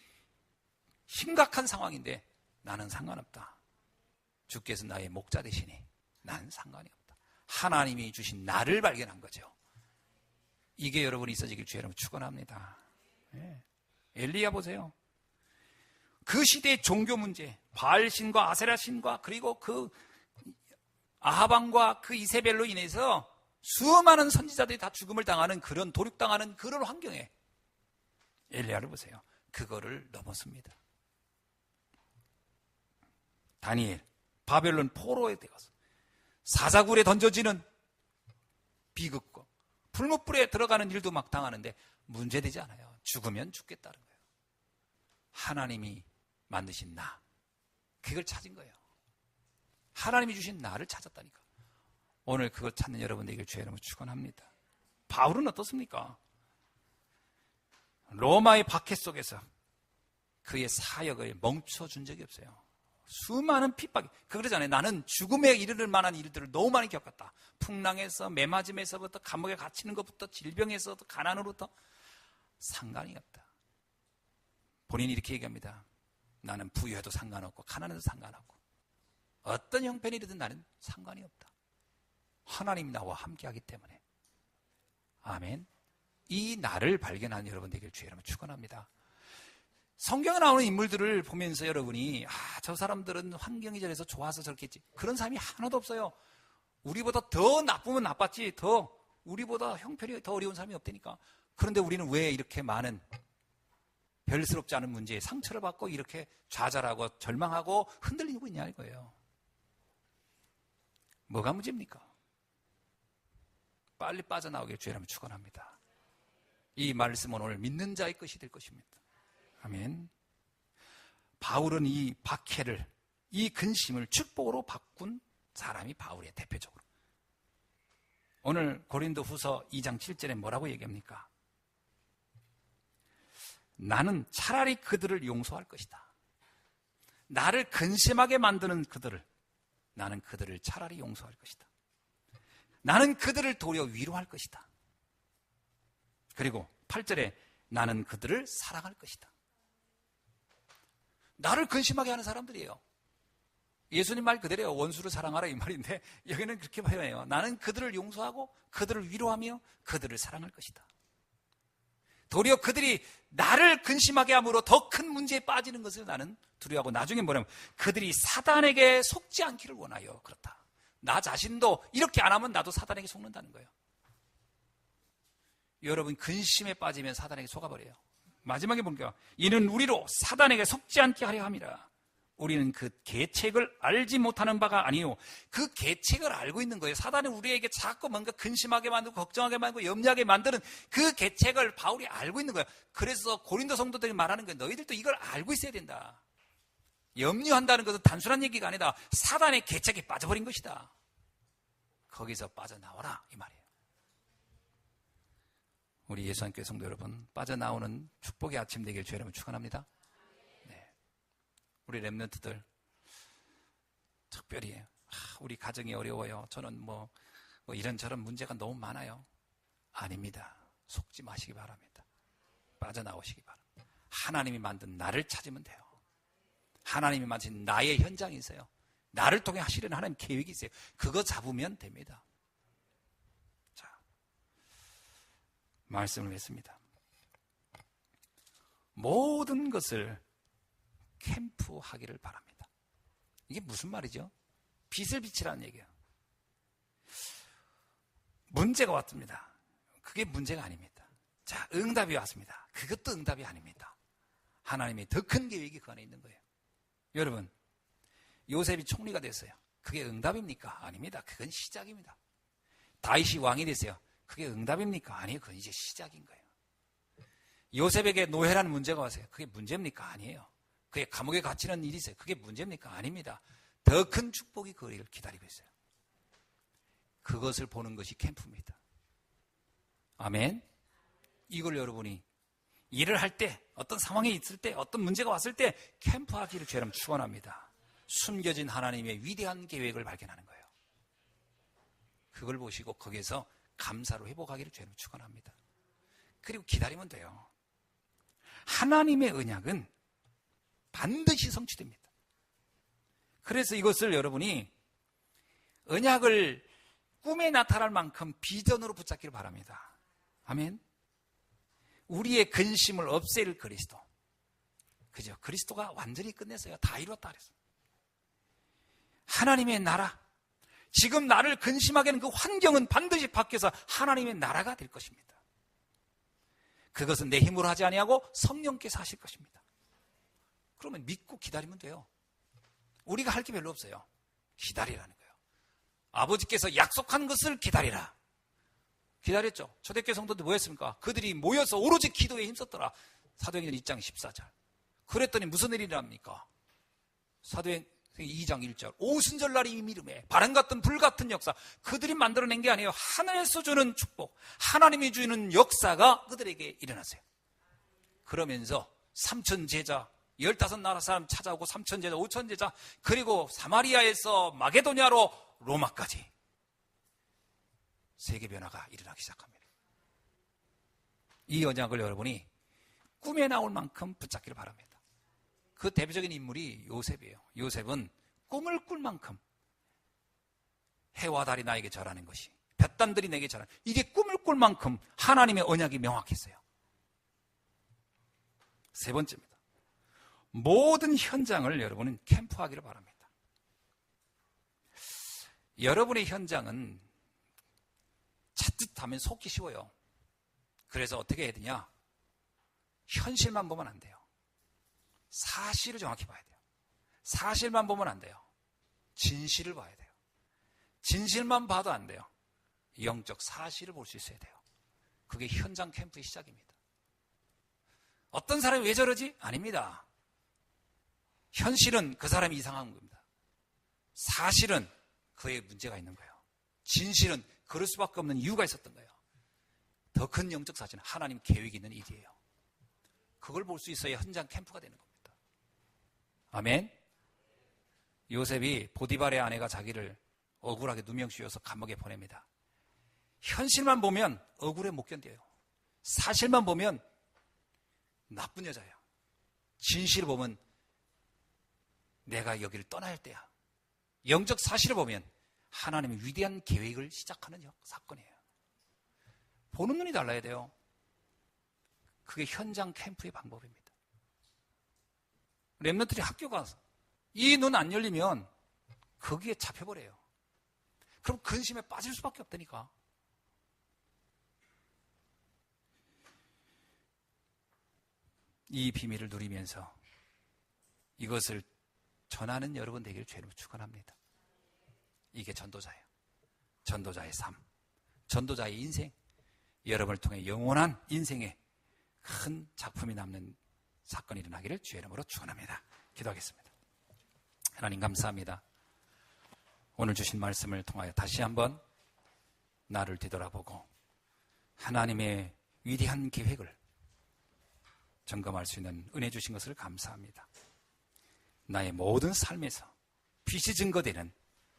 심각한 상황인데 나는 상관없다. 주께서 나의 목자 되시니 나는 상관이 없다. 하나님이 주신 나를 발견한 거죠. 이게 여러분이 있어지길 주의 이름으로 축원합니다. 네. 엘리야 보세요. 그 시대의 종교 문제, 바알신과 아세라신과 그리고 그 아하방과 그 이세벨로 인해서 수많은 선지자들이 다 죽음을 당하는 그런 도륙당하는 그런 환경에 엘리야를 보세요. 그거를 넘었습니다. 다니엘, 바벨론 포로에 들어가서 사자굴에 던져지는 비극과 불못불에 들어가는 일도 막 당하는데 문제되지 않아요. 죽으면 죽겠다는 거예요. 하나님이 만드신 나, 그걸 찾은 거예요. 하나님이 주신 나를 찾았다니까. 오늘 그걸 찾는 여러분들에게 주의 이름으로 축원합니다. 바울은 어떻습니까? 로마의 박해 속에서 그의 사역을 멈춰준 적이 없어요. 수많은 핍박이. 그러잖아요. 나는 죽음에 이르를 만한 일들을 너무 많이 겪었다. 풍랑에서, 매맞음에서부터, 감옥에 갇히는 것부터, 질병에서부터, 가난으로부터 상관이 없다. 본인이 이렇게 얘기합니다. 나는 부유해도 상관없고 가난해도 상관없고 어떤 형편이든 나는 상관이 없다. 하나님이 나와 함께하기 때문에. 아멘. 이 나를 발견한 여러분들에게 주의 이름으로 축원합니다. 성경에 나오는 인물들을 보면서 여러분이 저 사람들은 환경이 저래서 좋아서 저렇겠지. 그런 사람이 하나도 없어요. 우리보다 더 나쁘면 나빴지 더 우리보다 형편이 더 어려운 사람이 없다니까. 그런데 우리는 왜 이렇게 많은 별스럽지 않은 문제에 상처를 받고 이렇게 좌절하고 절망하고 흔들리고 있냐 이거예요. 뭐가 문제입니까? 빨리 빠져나오게 주의 이름으로 축원합니다. 이 말씀은 오늘 믿는 자의 것이 될 것입니다. 아멘. 바울은 이 박해를, 이 근심을 축복으로 바꾼 사람이 바울이에요. 대표적으로. 오늘 고린도후서 2장 7절에 뭐라고 얘기합니까? 나는 차라리 그들을 용서할 것이다. 나를 근심하게 만드는 그들을, 나는 그들을 차라리 용서할 것이다. 나는 그들을 도리어 위로할 것이다. 그리고 8절에 나는 그들을 사랑할 것이다. 나를 근심하게 하는 사람들이에요. 예수님 말 그대로요. 원수를 사랑하라 이 말인데 여기는 그렇게 표현해요. 나는 그들을 용서하고 그들을 위로하며 그들을 사랑할 것이다. 도리어 그들이 나를 근심하게 함으로 더 큰 문제에 빠지는 것을 나는 두려워하고 나중에 뭐냐면 그들이 사단에게 속지 않기를 원하여 그렇다. 나 자신도 이렇게 안 하면 나도 사단에게 속는다는 거예요. 여러분 근심에 빠지면 사단에게 속아버려요. 마지막에 보니까 이는 우리로 사단에게 속지 않게 하려 함이라. 우리는 그 계책을 알지 못하는 바가 아니요. 그 계책을 알고 있는 거예요. 사단은 우리에게 자꾸 뭔가 근심하게 만들고 걱정하게 만들고 염려하게 만드는 그 계책을 바울이 알고 있는 거예요. 그래서 고린도 성도들이 말하는 거예요. 너희들도 이걸 알고 있어야 된다. 염려한다는 것은 단순한 얘기가 아니다. 사단의 계책에 빠져버린 것이다. 거기서 빠져나와라 이 말이에요. 우리 예수님께 성도 여러분, 빠져나오는 축복의 아침 되길 주의 이름으로 축원합니다. 네. 우리 렘넌트들 특별히 우리 가정이 어려워요. 저는 뭐 이런저런 문제가 너무 많아요. 아닙니다. 속지 마시기 바랍니다. 빠져나오시기 바랍니다. 하나님이 만든 나를 찾으면 돼요. 하나님이 만든 나의 현장이 있어요. 나를 통해 하시려는 하나님 계획이 있어요. 그거 잡으면 됩니다. 자, 말씀을 했습니다. 모든 것을 캠프하기를 바랍니다. 이게 무슨 말이죠? 빛을 비치라는 얘기예요. 문제가 왔습니다. 그게 문제가 아닙니다. 자, 응답이 왔습니다. 그것도 응답이 아닙니다. 하나님의 더 큰 계획이 그 안에 있는 거예요. 여러분, 요셉이 총리가 됐어요. 그게 응답입니까? 아닙니다. 그건 시작입니다. 다윗이 왕이 되세요. 그게 응답입니까? 아니에요. 그건 이제 시작인 거예요. 요셉에게 노예라는 문제가 왔어요. 그게 문제입니까? 아니에요. 그게 감옥에 갇히는 일이 있어요. 그게 문제입니까? 아닙니다. 더 큰 축복이 그를 기다리고 있어요. 그것을 보는 것이 캠프입니다. 아멘. 이걸 여러분이 일을 할 때, 어떤 상황이 있을 때, 어떤 문제가 왔을 때 캠프하기를 주님 축원합니다. 숨겨진 하나님의 위대한 계획을 발견하는 거예요. 그걸 보시고 거기에서 감사로 회복하기를 주님 축원합니다. 그리고 기다리면 돼요. 하나님의 언약은 반드시 성취됩니다. 그래서 이것을 여러분이 언약을 꿈에 나타날 만큼 비전으로 붙잡기를 바랍니다. 아멘. 우리의 근심을 없앨 그리스도. 그죠? 그리스도가 완전히 끝냈어요. 다 이뤘다 그랬어요. 하나님의 나라. 지금 나를 근심하게 하는 그 환경은 반드시 바뀌어서 하나님의 나라가 될 것입니다. 그것은 내 힘으로 하지 아니하고 성령께서 하실 것입니다. 그러면 믿고 기다리면 돼요. 우리가 할 게 별로 없어요. 기다리라는 거예요. 아버지께서 약속한 것을 기다리라. 기다렸죠. 초대교회 성도들 뭐 했습니까? 그들이 모여서 오로지 기도에 힘썼더라. 사도행전 2장 14절. 그랬더니 무슨 일이랍니까? 사도행전 2장 1절. 오순절날이 이미름에 바람 같은 불 같은 역사. 그들이 만들어낸 게 아니에요. 하늘에서 주는 축복, 하나님이 주는 역사가 그들에게 일어났어요. 그러면서 3천 제자, 15나라 사람 찾아오고 3천 제자, 5천 제자, 그리고 사마리아에서 마게도냐로 로마까지 세계 변화가 일어나기 시작합니다. 이 언약을 여러분이 꿈에 나올 만큼 붙잡기를 바랍니다. 그 대표적인 인물이 요셉이에요. 요셉은 꿈을 꿀 만큼 해와 달이 나에게 절하는 것이, 볕담들이 내게 절하는, 이게 꿈을 꿀 만큼 하나님의 언약이 명확했어요. 세 번째입니다. 모든 현장을 여러분은 캠프하기를 바랍니다. 여러분의 현장은 자칫하면 속기 쉬워요. 그래서 어떻게 해야 되냐? 현실만 보면 안 돼요. 사실을 정확히 봐야 돼요. 사실만 보면 안 돼요. 진실을 봐야 돼요. 진실만 봐도 안 돼요. 영적 사실을 볼 수 있어야 돼요. 그게 현장 캠프의 시작입니다. 어떤 사람이 왜 저러지? 아닙니다. 현실은 그 사람이 이상한 겁니다. 사실은 그의 문제가 있는 거예요. 진실은 그럴 수밖에 없는 이유가 있었던 거예요. 더 큰 영적 사실은 하나님 계획이 있는 일이에요. 그걸 볼 수 있어야 현장 캠프가 되는 겁니다. 아멘. 요셉이 보디발의 아내가 자기를 억울하게 누명 씌워서 감옥에 보냅니다. 현실만 보면 억울해 못 견뎌요. 사실만 보면 나쁜 여자예요. 진실을 보면 내가 여기를 떠나야 할 때야. 영적 사실을 보면 하나님의 위대한 계획을 시작하는 사건이에요. 보는 눈이 달라야 돼요. 그게 현장 캠프의 방법입니다. 렘넌트들이 학교 가서 이 눈 안 열리면 거기에 잡혀버려요. 그럼 근심에 빠질 수밖에 없다니까. 이 비밀을 누리면서 이것을 전하는 여러분 되기를 주님으로 축원합니다. 이게 전도자예요. 전도자의 삶, 전도자의 인생, 여러분을 통해 영원한 인생에 큰 작품이 남는 사건이 일어나기를 주의 이름으로 축원합니다. 기도하겠습니다. 하나님 감사합니다. 오늘 주신 말씀을 통하여 다시 한번 나를 뒤돌아보고 하나님의 위대한 계획을 점검할 수 있는 은혜 주신 것을 감사합니다. 나의 모든 삶에서 빛이 증거되는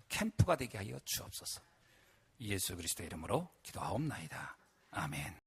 캠프가 되게 하여 주옵소서. 예수 그리스도의 이름으로 기도하옵나이다. 아멘.